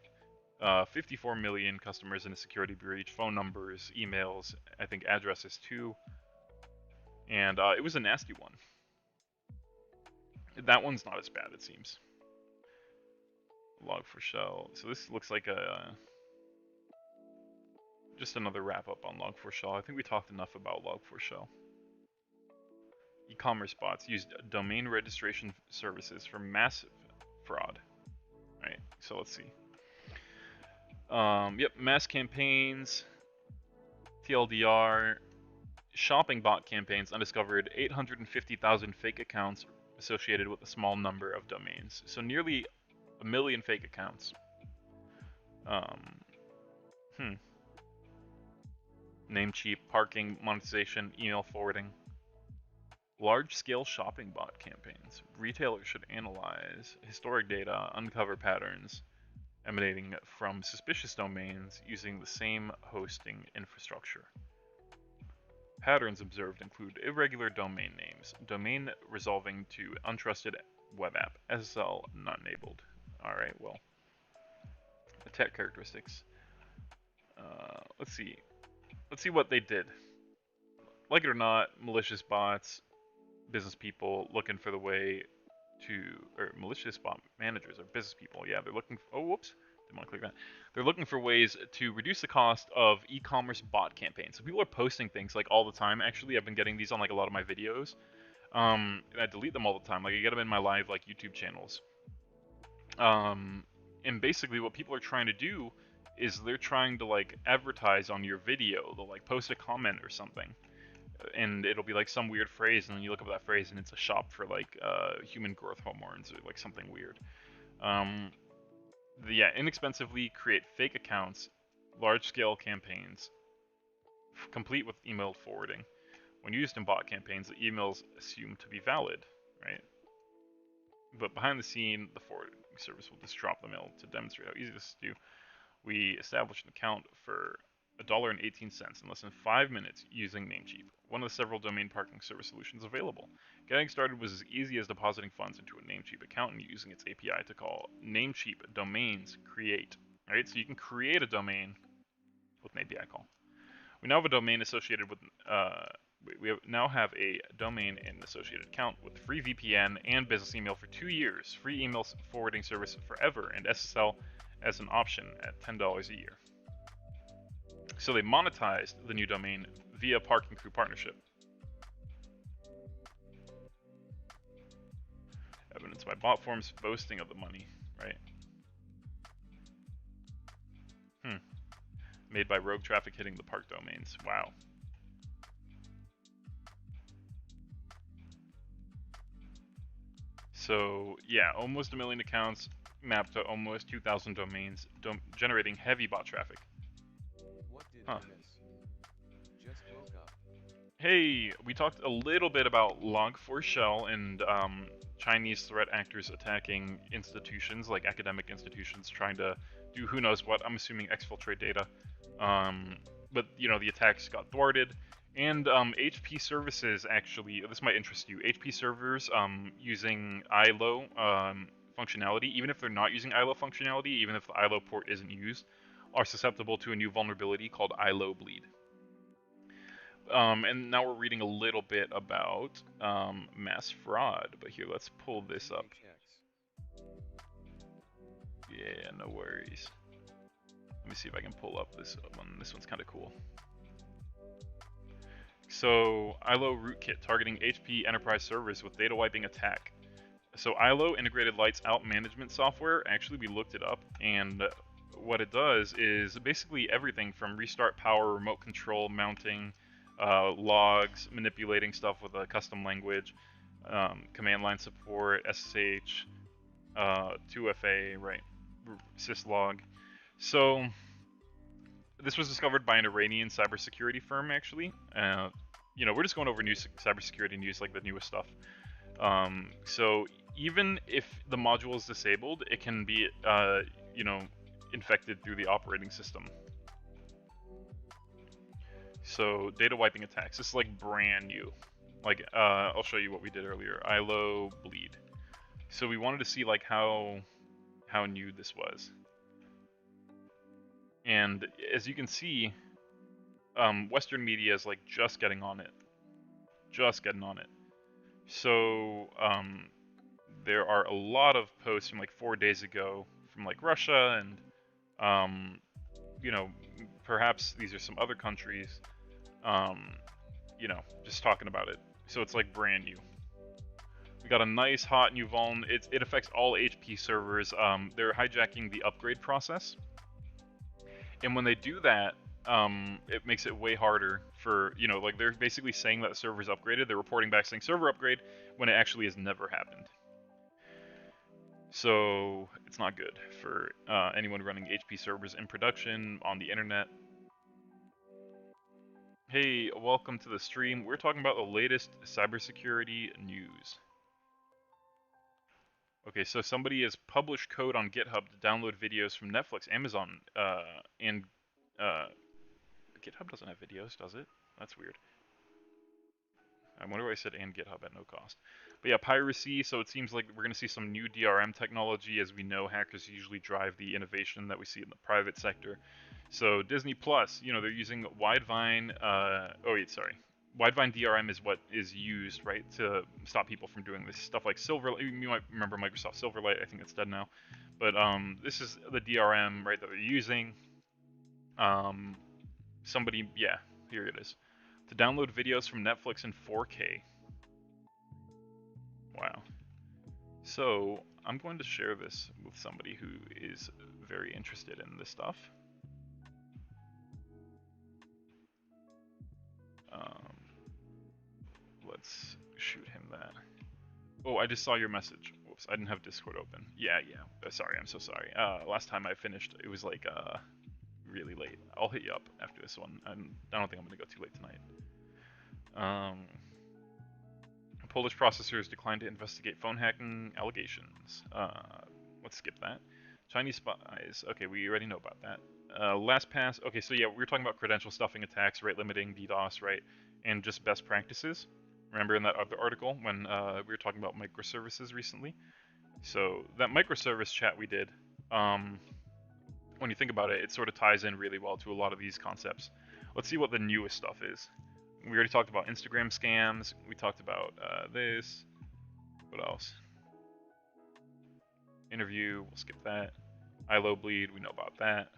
54 million customers in a security breach, phone numbers, emails, I think addresses too, and it was a nasty one. That one's not as bad, it seems. Log4Shell. So this looks like a just another wrap up on Log4Shell. I think we talked enough about Log4Shell. E-commerce bots used domain registration services for massive fraud. Right. So let's see. Yep, mass campaigns, TLDR, shopping bot campaigns undiscovered 850,000 fake accounts associated with a small number of domains. So nearly a million fake accounts. Um, hmm. Namecheap, parking, monetization, email forwarding. Large-scale shopping bot campaigns. Retailers should analyze historic data, uncover patterns emanating from suspicious domains using the same hosting infrastructure. Patterns observed include irregular domain names, domain resolving to untrusted web app, SSL not enabled. Alright, well, attack characteristics. Let's see. Let's see what they did. Like it or not, malicious bots, business people looking for the way to, or malicious bot managers or business people. Yeah, they're looking. Oh, whoops, didn't want to click that. They're looking for ways to reduce the cost of e-commerce bot campaigns. So people are posting things like all the time. Actually, I've been getting these on like a lot of my videos, and I delete them all the time. Like I get them in my live like YouTube channels. Um, and basically, what people are trying to do is they're trying to like advertise on your video. They'll like post a comment or something, and it'll be like some weird phrase, and then you look up that phrase, and it's a shop for like human growth hormones or like something weird. Um, yeah, inexpensively create fake accounts, large-scale campaigns, complete with email forwarding. When used in bot campaigns, the emails assumed to be valid, right? But behind the scene, the forwarding service will just drop the mail to demonstrate how easy this is to do. We established an account for $1.18 in less than 5 minutes using Namecheap, one of the several domain parking service solutions available. Getting started was as easy as depositing funds into a Namecheap account and using its API to call Namecheap domains create. Right, so you can create a domain with an API call. We now have a domain associated with now have a domain and associated account with free VPN and business email for 2 years, free email forwarding service forever, and SSL as an option at $10 a year. So they monetized the new domain via Parking Crew partnership. Evidence by bot forms boasting of the money, right? Made by rogue traffic hitting the park domains. Wow. So yeah, almost a million accounts mapped to almost 2,000 domains, generating heavy bot traffic. What did Huh. I miss? Just woke up. Hey, we talked a little bit about Log4Shell and Chinese threat actors attacking institutions, like academic institutions, trying to do who knows what. I'm assuming exfiltrate data. But you know, the attacks got thwarted. And HP services, actually, this might interest you. HP servers using ILO functionality, even if they're not using ILO functionality, even if the ILO port isn't used, are susceptible to a new vulnerability called ILO bleed. And now we're reading a little bit about mass fraud. But here, let's pull this up. Yeah, no worries. Let me see if I can pull up this one. This one's kind of cool. So, ILO rootkit targeting HP enterprise servers with data wiping attack. So ILO, integrated lights out management software, actually we looked it up, and what it does is basically everything from restart power, remote control, mounting, logs, manipulating stuff with a custom language, command line support, SSH, 2FA, right, syslog. So this was discovered by an Iranian cybersecurity firm, actually. You know, we're just going over new cybersecurity news, like the newest stuff. So even if the module is disabled, it can be, you know, infected through the operating system. So data wiping attacks. This is like brand new. Like, I'll show you what we did earlier. ILO bleed. So we wanted to see like how new this was. And as you can see, Western media is like just getting on it. Just getting on it. So there are a lot of posts from like 4 days ago from like Russia and you know, perhaps these are some other countries, you know, just talking about it. So it's like brand new. We got a nice hot new vuln. It affects all HP servers. They're hijacking the upgrade process, and when they do that, it makes it way harder for, you know, like they're basically saying that the server's upgraded. They're reporting back saying server upgrade when it actually has never happened. So it's not good for anyone running HP servers in production on the internet. Hey, welcome to the stream. We're talking about the latest cybersecurity news. Okay, so somebody has published code on GitHub to download videos from Netflix, Amazon, and GitHub doesn't have videos, does it? That's weird. I wonder why I said and GitHub at no cost. But yeah, piracy, so it seems like we're going to see some new DRM technology. As we know, hackers usually drive the innovation that we see in the private sector. So Disney Plus, you know, they're using Widevine, Widevine DRM is what is used, right, to stop people from doing this stuff like Silverlight. You might remember Microsoft Silverlight, I think it's dead now. But this is the DRM, right, that they're using. Somebody, yeah, here it is. To download videos from Netflix in 4K. Wow. So, I'm going to share this with somebody who is very interested in this stuff. Um, let's shoot him that. Oh, I just saw your message. Whoops, I didn't have Discord open. Yeah. Sorry, I'm so sorry. Last time I finished, it was like really late. I'll hit you up after this one. I don't think I'm gonna go too late tonight. Polish processors declined to investigate phone hacking allegations. Let's skip that. Chinese spies. Okay, we already know about that. LastPass. Okay, so yeah, we were talking about credential stuffing attacks, rate limiting, DDoS, right, and just best practices. Remember in that other article when we were talking about microservices recently? So that microservice chat we did, when you think about it, it sort of ties in really well to a lot of these concepts. Let's see what the newest stuff is. We already talked about Instagram scams. We talked about this. What else? Interview. We'll skip that. ILO bleed. We know about that.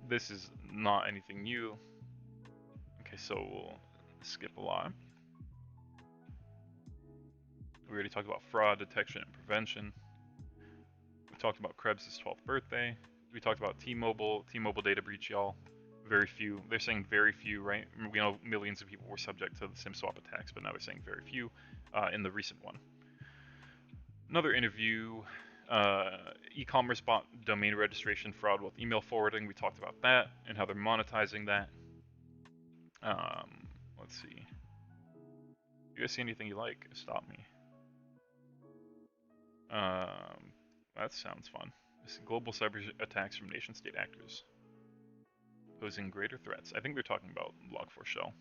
This is not anything new. Okay, so we'll skip a lot. We already talked about fraud detection and prevention. We talked about Krebs' 12th birthday. We talked about T-Mobile data breach, y'all. Very few. They're saying very few, right? We know millions of people were subject to the SIM swap attacks, but now they're saying very few in the recent one. Another interview, e-commerce bot domain registration fraud with email forwarding. We talked about that and how they're monetizing that. Let's see. You guys see anything you like? Stop me. That sounds fun. This global cyber attacks from nation-state actors posing greater threats. I think they're talking about Log4Shell.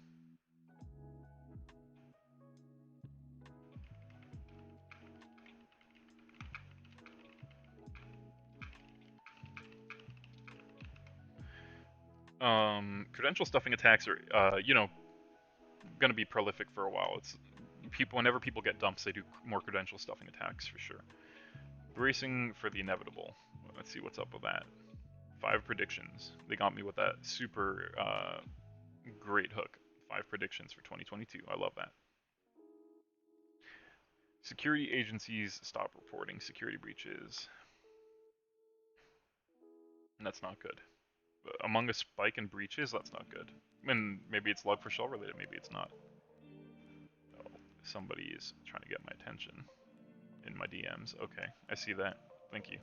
Credential stuffing attacks are, going to be prolific for a while. It's whenever people get dumps, they do more credential stuffing attacks for sure. Bracing for the inevitable. Let's see what's up with that. 5 predictions. They got me with that super great hook. 5 predictions for 2022. I love that. Security agencies stop reporting security breaches. And that's not good. But among a spike in breaches, that's not good. And maybe it's Log4Shell related, maybe it's not. Oh, somebody is trying to get my attention in my DMs. Okay, I see that. Thank you.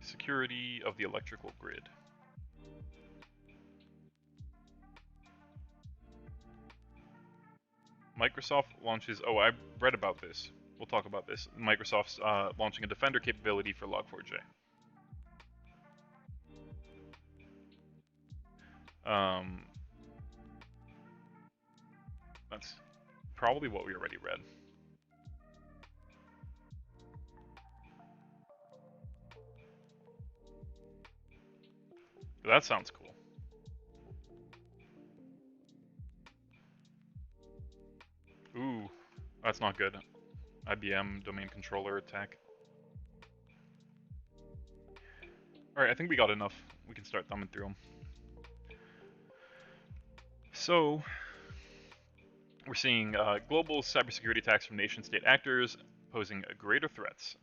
Security of the electrical grid. Microsoft launches. Oh, I read about this. We'll talk about this. Microsoft's launching a Defender capability for Log4j. That's probably what we already read. But that sounds cool. Ooh, that's not good. IBM domain controller attack. Alright, I think we got enough. We can start thumbing through them. So, we're seeing global cybersecurity attacks from nation-state actors posing greater threats.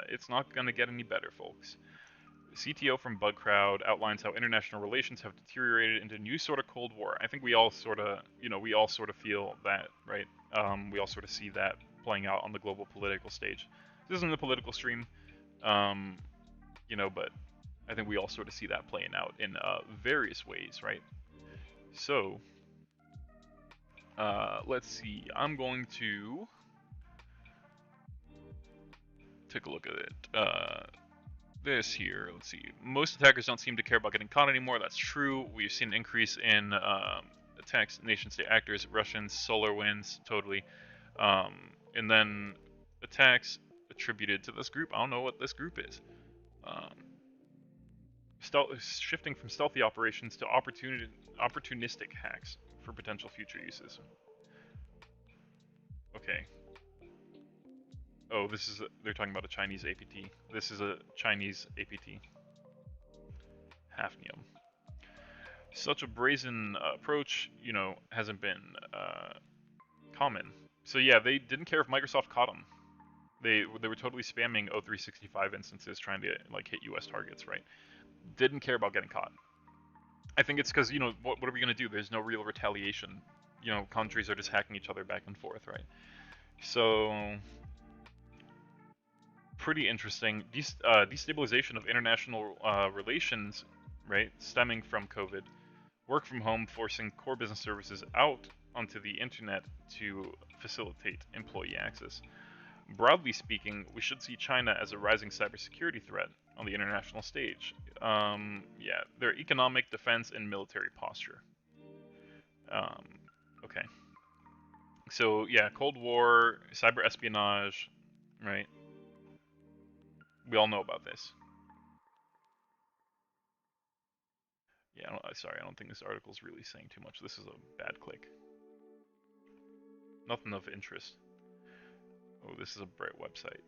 It's not going to get any better, folks. The CTO from BugCrowd outlines how international relations have deteriorated into a new sort of Cold War. I think we all sort of, feel that, right? We all sort of see that playing out on the global political stage. This isn't a political stream, but I think we all sort of see that playing out in various ways, right? So, let's see. I'm going to take a look at it. This here, let's see. Most attackers don't seem to care about getting caught anymore. That's true. We've seen an increase in attacks, nation-state actors, Russians, SolarWinds, totally. And then attacks attributed to this group. I don't know what this group is. Shifting from stealthy operations to opportunistic hacks for potential future uses. Okay. Oh, they're talking about a Chinese APT. This is a Chinese APT. Hafnium. Such a brazen approach, hasn't been common. So yeah, they didn't care if Microsoft caught them. They were totally spamming O365 instances trying to like hit US targets, right? Didn't care about getting caught. I think it's because, what are we going to do? There's no real retaliation. Countries are just hacking each other back and forth, right? So, pretty interesting. Destabilization of international relations, right, stemming from COVID. Work from home forcing core business services out onto the internet to facilitate employee access. Broadly speaking, we should see China as a rising cybersecurity threat on the international stage. Yeah, their economic, defense, and military posture. Um, okay. So yeah, Cold War, cyber espionage, right? We all know about this. Yeah, sorry, I don't think this article is really saying too much. This is a bad click. Nothing of interest. Oh, this is a bright website.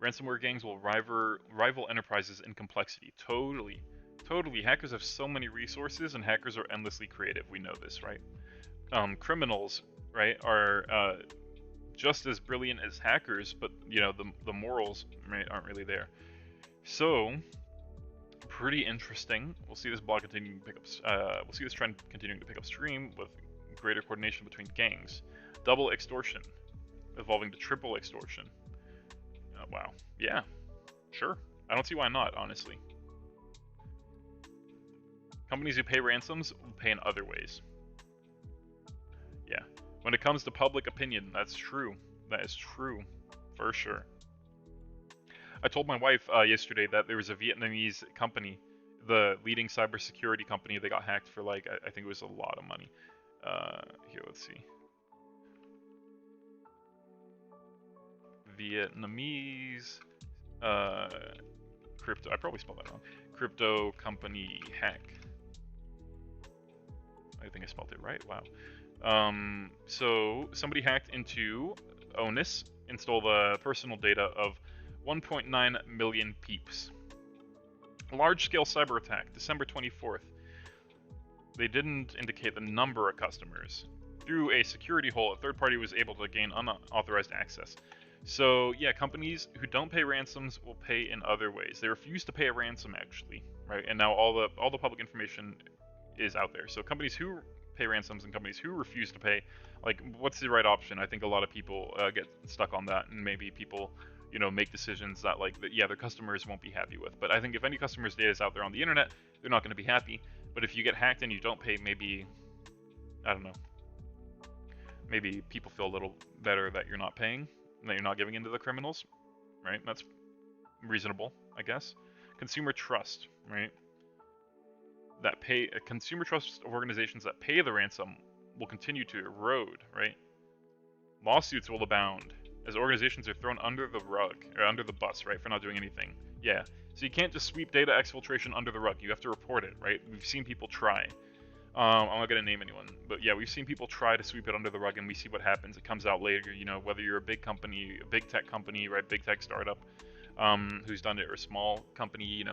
Ransomware gangs will rival enterprises in complexity. Totally. Totally. Hackers have so many resources, and hackers are endlessly creative. We know this, right? Criminals, right, are just as brilliant as hackers, but the morals, right, aren't really there. So, pretty interesting. We'll see this blog continuing to pick up. We'll see this trend continuing to pick up steam with greater coordination between gangs. Double extortion, evolving to triple extortion. Wow. Yeah. Sure. I don't see why not, honestly. Companies who pay ransoms will pay in other ways. Yeah. When it comes to public opinion, that's true. That is true. For sure. I told my wife yesterday that there was a Vietnamese company, the leading cybersecurity company, they got hacked for like, I think it was a lot of money. Here, let's see. Vietnamese crypto, I probably spelled that wrong. Crypto company hack. I think I spelled it right. Wow. So somebody hacked into Onus and stole the personal data of 1.9 million peeps. Large-scale cyber attack, December 24th. They didn't indicate the number of customers. Through a security hole, a third party was able to gain unauthorized access. So yeah, companies who don't pay ransoms will pay in other ways. They refuse to pay a ransom actually, right? And now all the public information is out there. So companies who pay ransoms and companies who refuse to pay, like, what's the right option? I think a lot of people get stuck on that, and maybe people, make decisions that their customers won't be happy with. But I think if any customer's data is out there on the internet, they're not going to be happy. But if you get hacked and you don't pay, maybe, I don't know, maybe people feel a little better that you're not paying, that you're not giving in to the criminals, right? That's reasonable, I guess. Consumer trust, right? Consumer trust organizations that pay the ransom will continue to erode, right? Lawsuits will abound as organizations are thrown under the rug, or under the bus, right, for not doing anything. Yeah, so you can't just sweep data exfiltration under the rug. You have to report it, right? We've seen people try. I'm not gonna name anyone, but yeah, we've seen people try to sweep it under the rug, and we see what happens. It comes out later, whether you're a big company, a big tech company, right, big tech startup, who's done it, or a small company,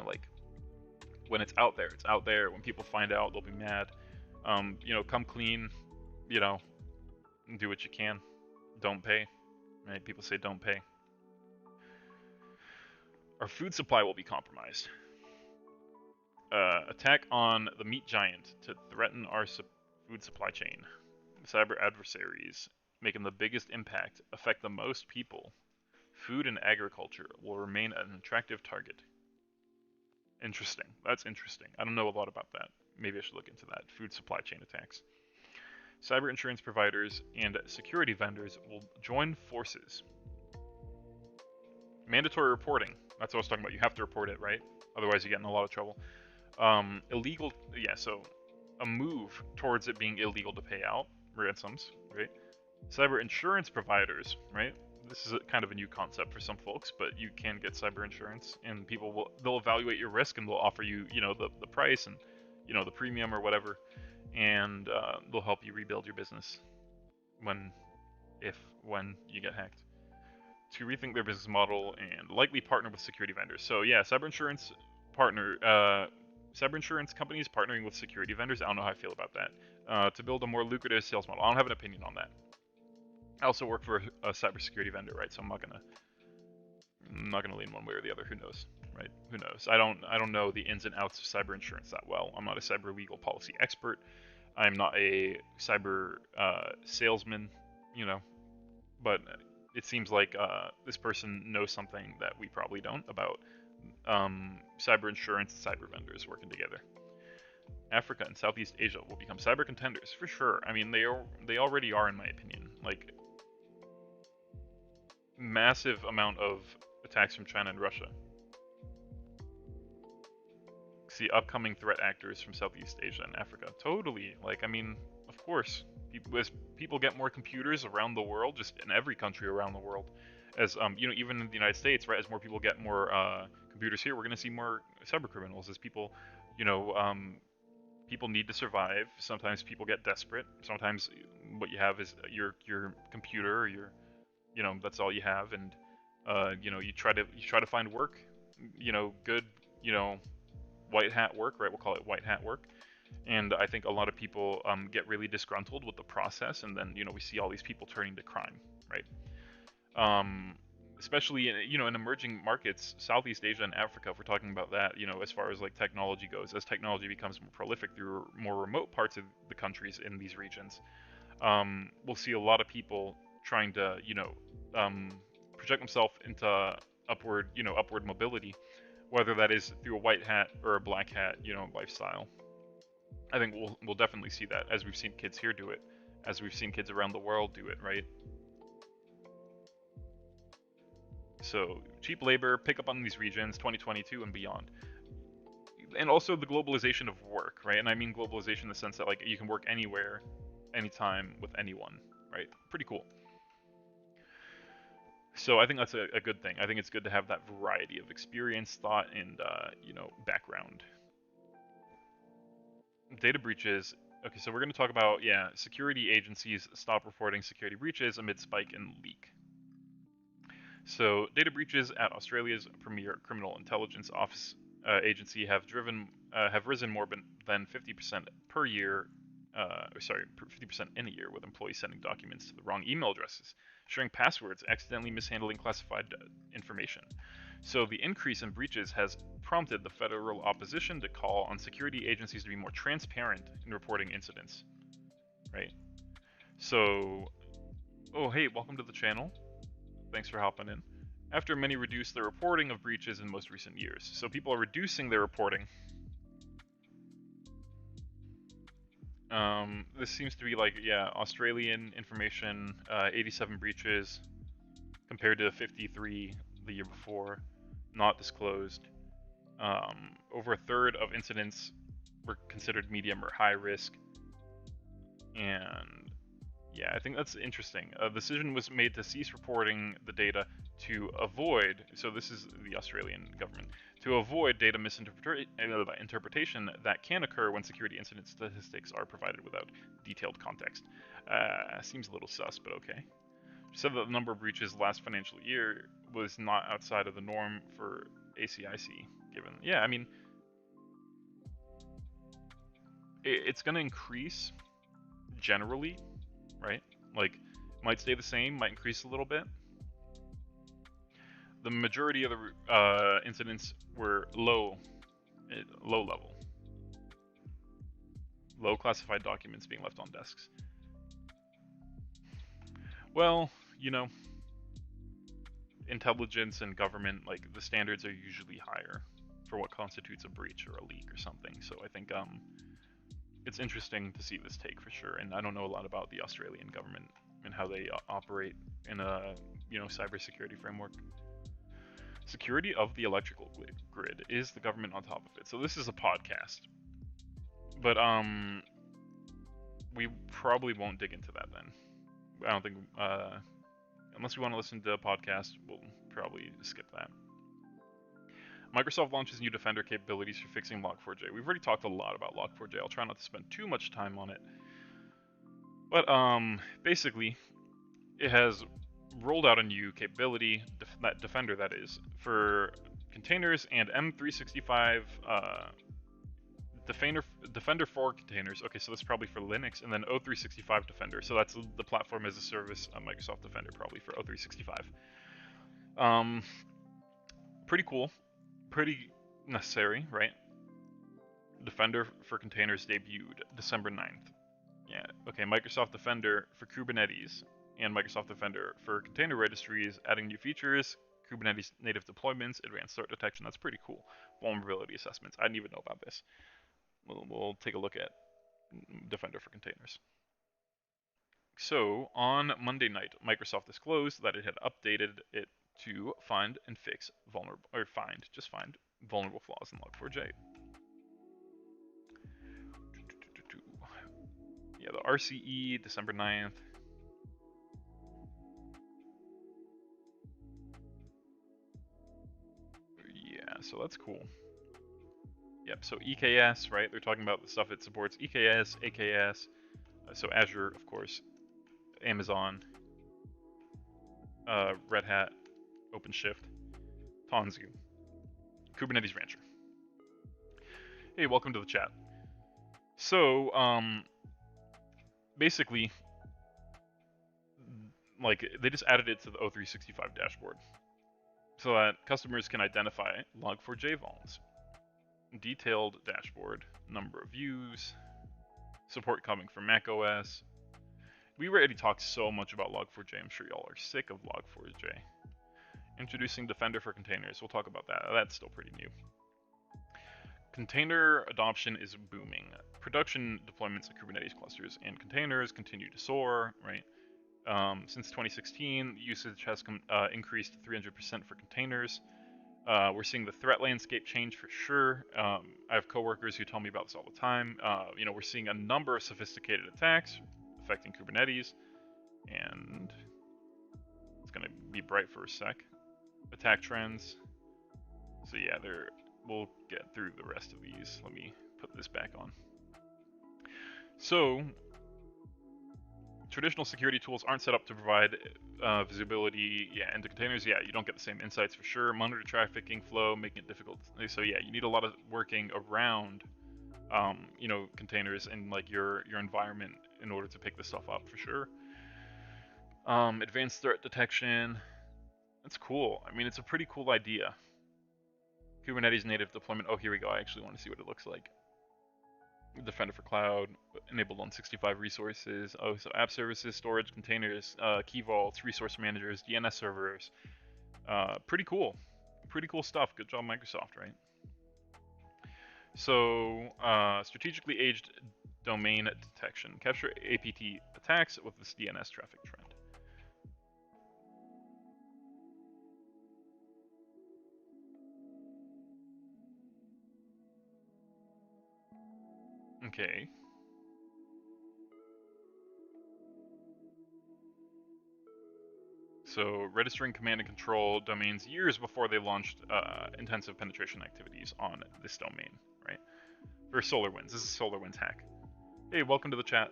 when it's out there, it's out there. When people find out, they'll be mad. Come clean, and do what you can. Don't pay, right? People say don't pay. Our food supply will be compromised. Attack on the meat giant to threaten our food supply chain. Cyber adversaries making the biggest impact affect the most people. Food and agriculture will remain an attractive target. Interesting. That's interesting. I don't know a lot about that. Maybe I should look into that. Food supply chain attacks. Cyber insurance providers and security vendors will join forces. Mandatory reporting. That's what I was talking about. You have to report it, right? Otherwise you get in a lot of trouble. Illegal, yeah, so a move towards it being illegal to pay out ransoms, right? Cyber insurance providers, right? This is kind of a new concept for some folks, but you can get cyber insurance, and they'll evaluate your risk and they'll offer you, the price and, the premium or whatever, and they'll help you rebuild your business when you get hacked. To rethink their business model and likely partner with security vendors. So yeah, cyber insurance partner, Cyber insurance companies partnering with security vendors. I don't know how I feel about that. To build a more lucrative sales model. I don't have an opinion on that. I also work for a cybersecurity vendor, right? So I'm not gonna lean one way or the other. Who knows, right? Who knows? I don't know the ins and outs of cyber insurance that well. I'm not a cyber legal policy expert. I'm not a cyber salesman, you know. But it seems like this person knows something that we probably don't about cyber insurance and cyber vendors working together. Africa and Southeast Asia will become cyber contenders for sure. I mean, they already are, in my opinion. Like, massive amount of attacks from China and Russia. See upcoming threat actors from Southeast Asia and Africa. Totally. Like, I mean, of course, as people get more computers around the world, just in every country around the world, as you know, even in the United States, right? As more people get more computers here, we're going to see more cyber criminals. As people, you know, people need to survive. Sometimes people get desperate. Sometimes what you have is your computer, or your, you know, that's all you have, and you know, you try to find work, you know, good, you know, white hat work, right? We'll call it white hat work. And I think a lot of people get really disgruntled with the process, and then, you know, we see all these people turning to crime, right? Especially in, you know, in emerging markets, Southeast Asia and Africa, if we're talking about that, you know, as far as like technology goes, as technology becomes more prolific through more remote parts of the countries in these regions, we'll see a lot of people trying to, you know, project themselves into upward mobility, whether that is through a white hat or a black hat, you know, lifestyle. I think we'll definitely see that, as we've seen kids here do it, as we've seen kids around the world do it, right? So cheap labor, pick up on these regions, 2022 and beyond. And also the globalization of work, right? And I mean globalization in the sense that, like, you can work anywhere, anytime, with anyone, right? Pretty cool. So I think that's a good thing. I think it's good to have that variety of experience, thought, and you know, background. Data breaches. Okay, so we're going to talk about, yeah, security agencies stop reporting security breaches amid spike in leak. So data breaches at Australia's premier criminal intelligence office agency have risen more than 50% per year. 50% in a year, with employees sending documents to the wrong email addresses, sharing passwords, accidentally mishandling classified information. So the increase in breaches has prompted the federal opposition to call on security agencies to be more transparent in reporting incidents. Right? So, oh hey, welcome to the channel. Thanks for hopping in. After many reduced their reporting of breaches in most recent years. So people are reducing their reporting. This seems to be like, yeah, Australian information, 87 breaches compared to 53 the year before, not disclosed. Over a third of incidents were considered medium or high risk. And yeah, I think that's interesting. A decision was made to cease reporting the data to avoid, so this is the Australian government, to avoid data misinterpretation that can occur when security incident statistics are provided without detailed context. Seems a little sus, but okay. Said that the number of breaches last financial year was not outside of the norm for ACIC, given, yeah, I mean, it's going to increase generally, right? Like, might stay the same, might increase a little bit. The majority of the incidents were low level. Low classified documents being left on desks. Well, you know, intelligence and government, like, the standards are usually higher for what constitutes a breach or a leak or something. So I think it's interesting to see this take for sure. And I don't know a lot about the Australian government and how they operate in a, you know, cybersecurity framework. Security of the electrical grid. Is the government on top of it? So this is a podcast, but we probably won't dig into that then. I don't think, unless we want to listen to a podcast, we'll probably skip that. Microsoft launches new Defender capabilities for fixing Log4j. We've already talked a lot about Log4j. I'll try not to spend too much time on it. But basically, it has rolled out a new capability, that Defender that is, for containers and M365 Defender for containers. Okay, so that's probably for Linux, and then O365 Defender. So that's the platform as a service on Microsoft Defender, probably for O365. Um, pretty cool, pretty necessary, right? Defender for containers debuted December 9th. Yeah, okay, Microsoft Defender for Kubernetes and Microsoft Defender for container registries, adding new features, Kubernetes native deployments, advanced threat detection. That's pretty cool. Vulnerability assessments. I didn't even know about this. We'll take a look at Defender for containers. So on Monday night, Microsoft disclosed that it had updated it to find and fix just find vulnerable flaws in Log4j. Yeah, the RCE, December 9th. Yeah, so that's cool. Yep, so EKS, right? They're talking about the stuff it supports. EKS, AKS, so Azure, of course, Amazon, Red Hat, OpenShift, Tanzu, Kubernetes Rancher. Hey, welcome to the chat. So, basically, like, they just added it to the O365 dashboard so that customers can identify Log4j vulns. Detailed dashboard, number of views, support coming from macOS. We already talked so much about Log4j. I'm sure y'all are sick of Log4j. Introducing Defender for containers. We'll talk about that. That's still pretty new. Container adoption is booming. Production deployments of Kubernetes clusters and containers continue to soar, right? Since 2016, usage has increased 300% for containers. We're seeing the threat landscape change for sure. I have coworkers who tell me about this all the time. We're seeing a number of sophisticated attacks affecting Kubernetes, and it's going to be bright for a sec. Attack trends. So yeah, we'll get through the rest of these. Let me put this back on. So, traditional security tools aren't set up to provide visibility into containers. Yeah, you don't get the same insights for sure. Monitor trafficking flow, making it difficult. So yeah, you need a lot of working around containers and like your environment in order to pick this stuff up for sure. Advanced threat detection. That's cool. I mean, it's a pretty cool idea. Kubernetes native deployment. Oh, here we go. I actually want to see what it looks like. Defender for Cloud, enabled on 65 resources. Oh, so app services, storage, containers, key vaults, resource managers, DNS servers. Pretty cool. Pretty cool stuff. Good job, Microsoft, right? So, strategically aged domain detection. Capture APT attacks with this DNS traffic trend. Okay. So, registering command and control domains years before they launched intensive penetration activities on this domain, right? For SolarWinds. This is SolarWinds hack. Hey, welcome to the chat.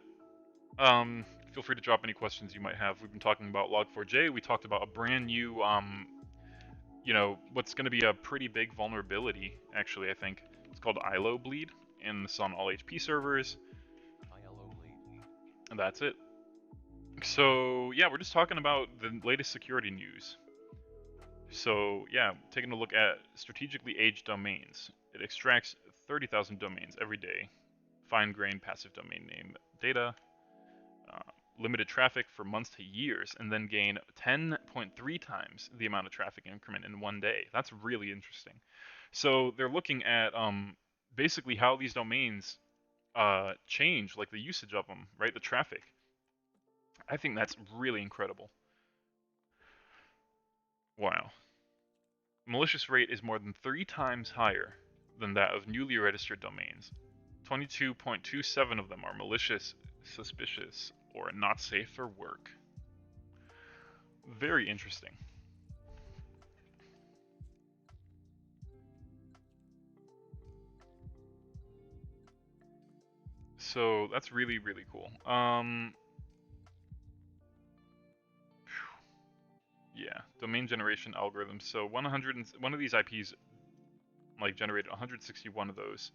Feel free to drop any questions you might have. We've been talking about Log4j. We talked about a brand new, what's going to be a pretty big vulnerability, actually, I think. It's called ILO bleed, and it's on all HP servers. ILO bleed. And that's it. So, yeah, we're just talking about the latest security news. So, yeah, taking a look at strategically aged domains. It extracts 30,000 domains every day. Fine-grained passive domain name data. Limited traffic for months to years, and then gain 10.3 times the amount of traffic increment in one day. That's really interesting. So they're looking at basically how these domains change, like the usage of them, right? The traffic. I think that's really incredible. Wow. Malicious rate is more than 3 times higher than that of newly registered domains. 22.27 of them are malicious, suspicious, or not safe for work. Very interesting. So that's really, really cool. Yeah, domain generation algorithms. So one of these IPs like generated 161 of those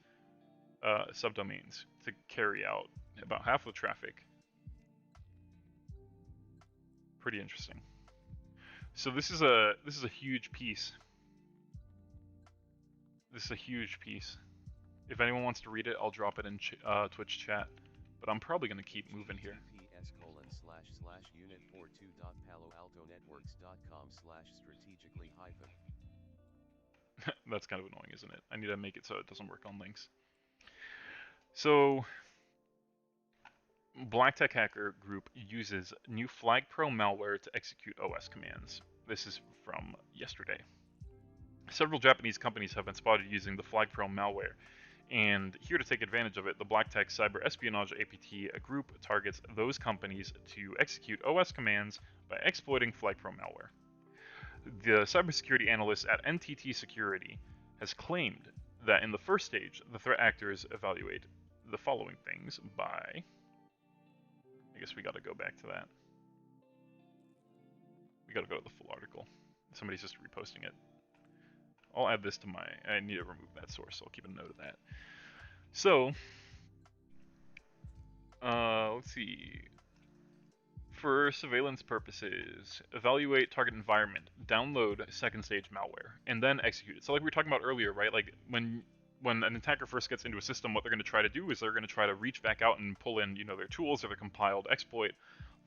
subdomains to carry out about half the traffic. Pretty interesting. So this is a huge piece. This is a huge piece. If anyone wants to read it, I'll drop it in Twitch chat. But I'm probably going to keep moving here. https://unit42.paloaltoNetworks.com/strategically-. That's kind of annoying, isn't it? I need to make it so it doesn't work on links. So, Black Tech Hacker Group uses new FlagPro malware to execute OS commands. This is from yesterday. Several Japanese companies have been spotted using the FlagPro malware, and here to take advantage of it, the Black Tech Cyber Espionage APT group targets those companies to execute OS commands by exploiting FlagPro malware. The cybersecurity analyst at NTT Security has claimed that in the first stage, the threat actors evaluate the following things by... I guess we gotta go back to that. We gotta go to the full article. Somebody's just reposting it. I'll add this to my... I need to remove that source, so I'll keep a note of that. So, let's see. For surveillance purposes, evaluate target environment, download second stage malware, and then execute it. So like we were talking about earlier, right? Like when an attacker first gets into a system, what they're going to try to do is they're going to try to reach back out and pull in, their tools or their compiled exploit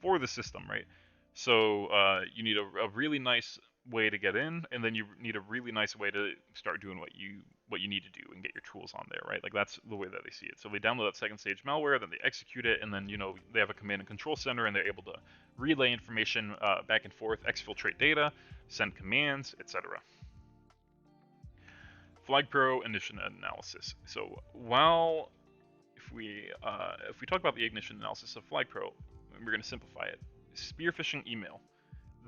for the system, right? So you need a really nice way to get in, and then you need a really nice way to start doing what you need to do and get your tools on there, right? Like that's the way that they see it. So they download that second stage malware, then they execute it, and then they have a command and control center, and they're able to relay information back and forth, exfiltrate data, send commands, etc. FlagPro ignition analysis. So if we talk about the ignition analysis of FlagPro, we're going to simplify it. Spear phishing email.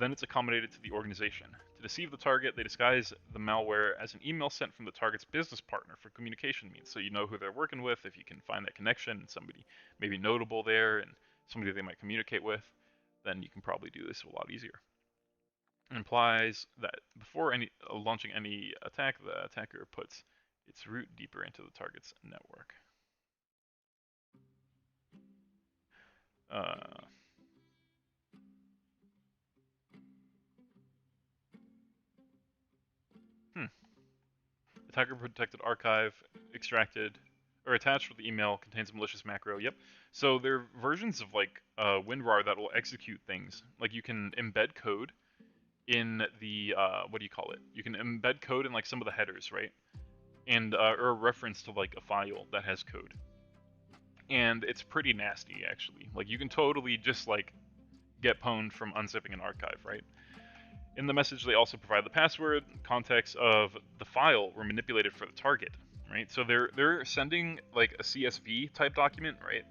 Then it's accommodated to the organization. To deceive the target, they disguise the malware as an email sent from the target's business partner for communication means. So you know who they're working with, if you can find that connection, and somebody maybe notable there, and somebody they might communicate with, then you can probably do this a lot easier. It implies that before launching any attack, the attacker puts its root deeper into the target's network. Attacker protected archive extracted or attached with the email contains malicious macro. Yep. So there are versions of like WinRAR that will execute things. Like you can embed code in the what do you call it? You can embed code in like some of the headers, right? And or a reference to like a file that has code. And it's pretty nasty actually. Like you can totally just like get pwned from unzipping an archive, right? In the message, they also provide the password, context of the file were manipulated for the target, right? So they're sending like a CSV type document, right?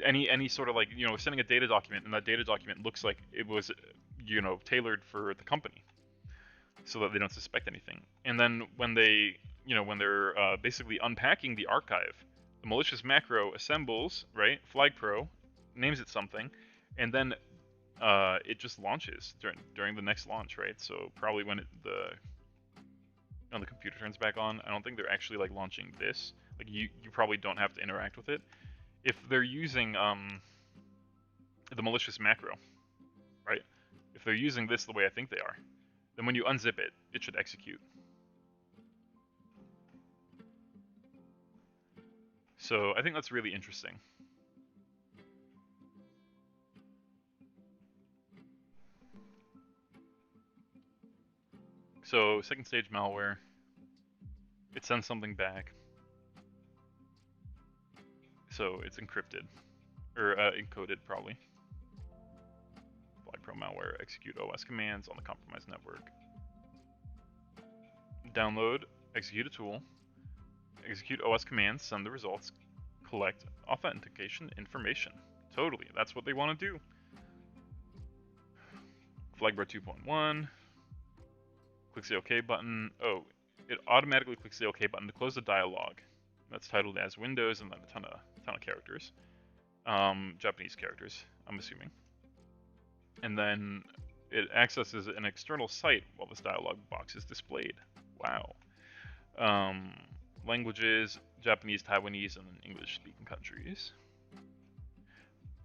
Any sort of like sending a data document, and that data document looks like it was tailored for the company, so that they don't suspect anything. And then when they're basically unpacking the archive, the malicious macro assembles, right? FlagPro names it something, and then it just launches during the next launch, right? So probably when the computer turns back on, I don't think they're actually like launching this. Like you probably don't have to interact with it if they're using the malicious macro, right? If they're using this the way I think they are, then when you unzip it, it should execute. So I think that's really interesting. So second stage malware, it sends something back. So it's encrypted, or encoded probably. FlagPro malware, execute OS commands on the compromised network. Download, execute a tool, execute OS commands, send the results, collect authentication information. Totally, that's what they want to do. FlagBro 2.1, clicks the OK button. Oh, it automatically clicks the OK button to close the dialog. That's titled as Windows and then a ton of characters. Japanese characters, I'm assuming. And then it accesses an external site while this dialog box is displayed. Wow. Languages, Japanese, Taiwanese, and English-speaking countries.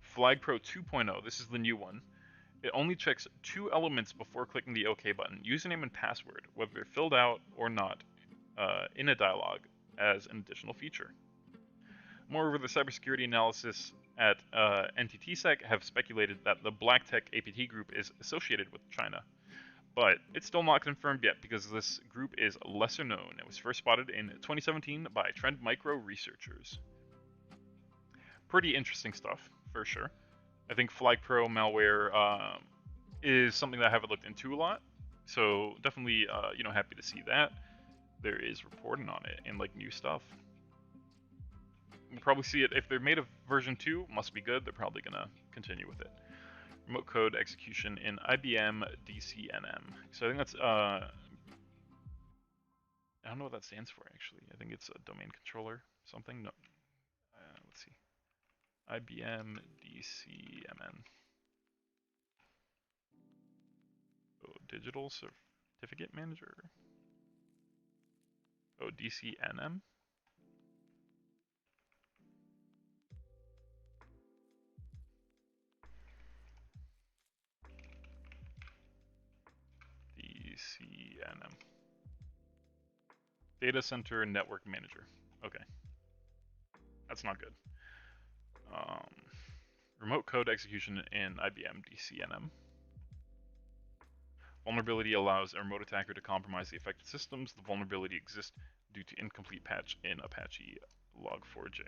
Flag Pro 2.0, this is the new one. It only checks 2 elements before clicking the OK button, username and password, whether they're filled out or not, in a dialog as an additional feature. Moreover, the cybersecurity analysis at NTTSec have speculated that the Black Tech APT group is associated with China. But it's still not confirmed yet because this group is lesser known. It was first spotted in 2017 by Trend Micro researchers. Pretty interesting stuff, for sure. I think Flag Pro malware is something that I haven't looked into a lot, so definitely, happy to see that there is reporting on it and like new stuff. We'll probably see it if they're made of version 2. Must be good. They're probably gonna continue with it. Remote code execution in IBM DCNM. So I think that's I don't know what that stands for actually. I think it's a domain controller something. No, let's see. IBM DCMN. Oh, digital certificate manager. Oh, DCNM. DCNM. Data Center Network Manager. Okay. That's not good. Remote code execution in IBM DCNM. Vulnerability allows a remote attacker to compromise the affected systems. The vulnerability exists due to incomplete patch in Apache Log4j.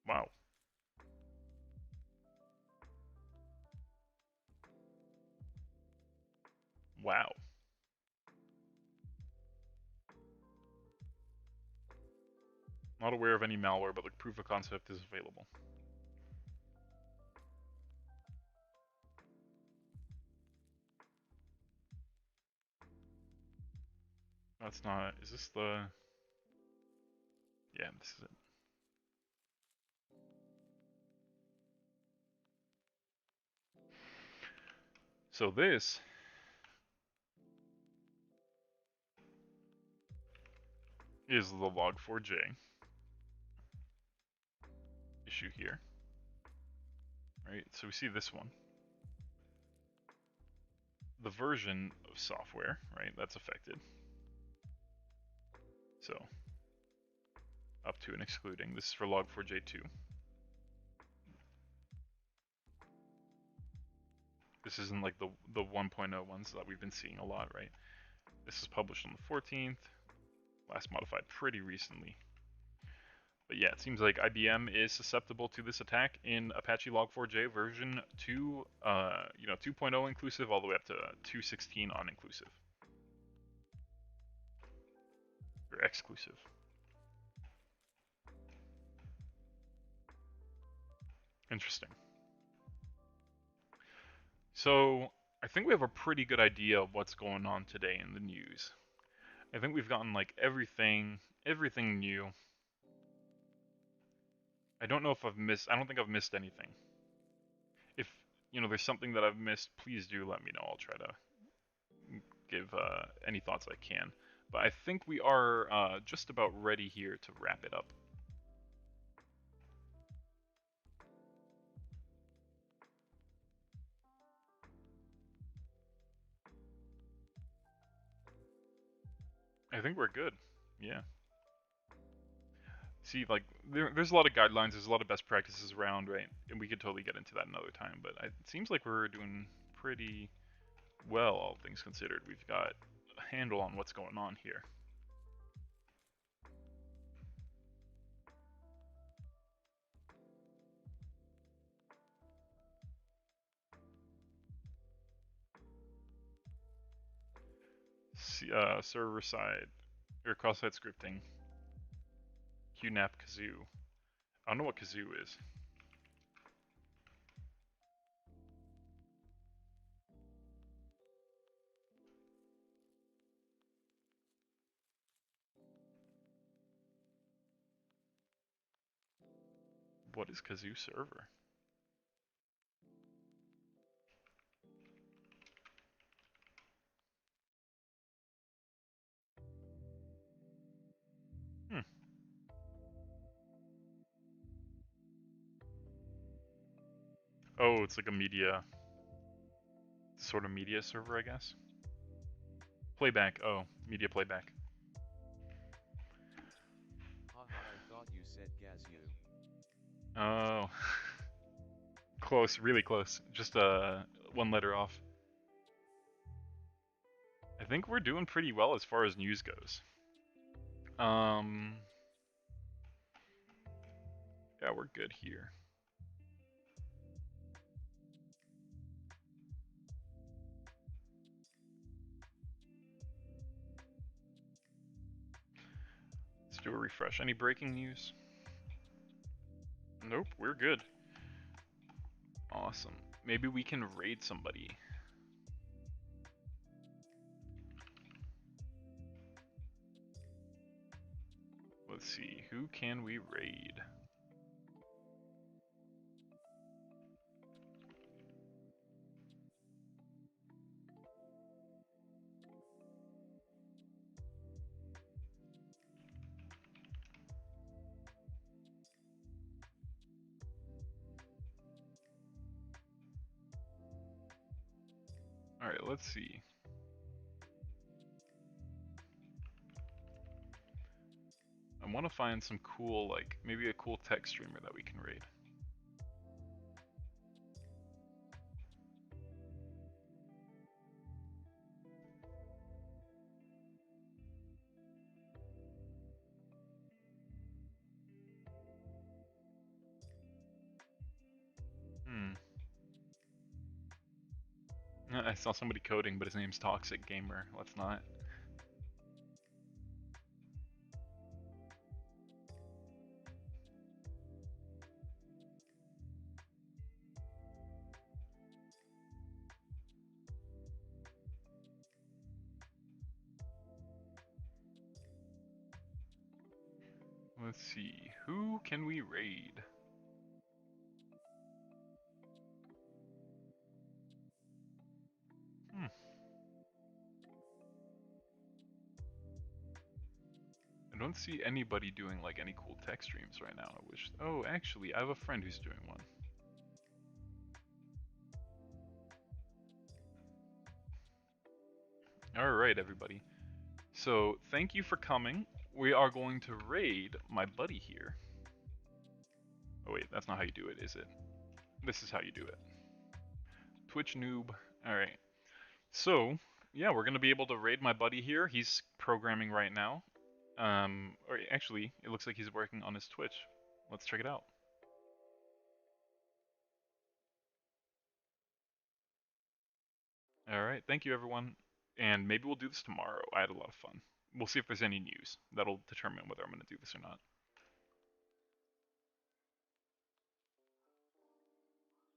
Wow. Wow. Not aware of any malware, but the proof of concept is available. That's not... Is this the... Yeah, this is it. So this is the Log4j issue here. Right, so we see this one. The version of software, right, that's affected. So, up to and excluding. This is for Log4j2. This isn't like the 1.0 ones that we've been seeing a lot, right? This is published on the 14th, last modified pretty recently. But yeah, it seems like IBM is susceptible to this attack in Apache Log4j version 2, 2.0 inclusive all the way up to 2.16 on-inclusive. Or exclusive. Interesting. So, I think we have a pretty good idea of what's going on today in the news. I think we've gotten like everything new. I don't know if I don't think I've missed anything. If, there's something that I've missed, please do let me know. I'll try to give any thoughts I can. But I think we are just about ready here to wrap it up. I think we're good. Yeah. See, like, there's a lot of guidelines, there's a lot of best practices around, right? And we could totally get into that another time, but it seems like we're doing pretty well, all things considered. We've got a handle on what's going on here. Server side, or cross-site scripting, QNAP Kazoo. I don't know what Kazoo is. What is Kazoo server? Oh, it's like a media, sort of media server, I guess. Playback. Oh, media playback. Haha, I thought you said Gazoo. Oh, close, really close. Just one letter off. I think we're doing pretty well as far as news goes. Um, yeah, we're good here. Let's do a refresh. Any breaking news? Nope, we're good. Awesome. Maybe we can raid somebody. Let's see, who can we raid? Alright, let's see. I want to find some cool, like, maybe a cool tech streamer that we can raid. Hmm. I saw somebody coding, but his name's Toxic Gamer. Let's not. Let's see, who can we raid? Hmm. I don't see anybody doing like any cool tech streams right now. I wish. Oh, actually, I have a friend who's doing one. Alright, everybody. So, thank you for coming. We are going to raid my buddy here. Oh wait, that's not how you do it, is it? This is how you do it. Twitch noob. Alright. So, yeah, we're gonna be able to raid my buddy here. He's programming right now. Or actually, it looks like he's working on his Twitch. Let's check it out. Alright, thank you everyone. And maybe we'll do this tomorrow. I had a lot of fun. We'll see if there's any news. That'll determine whether I'm gonna do this or not.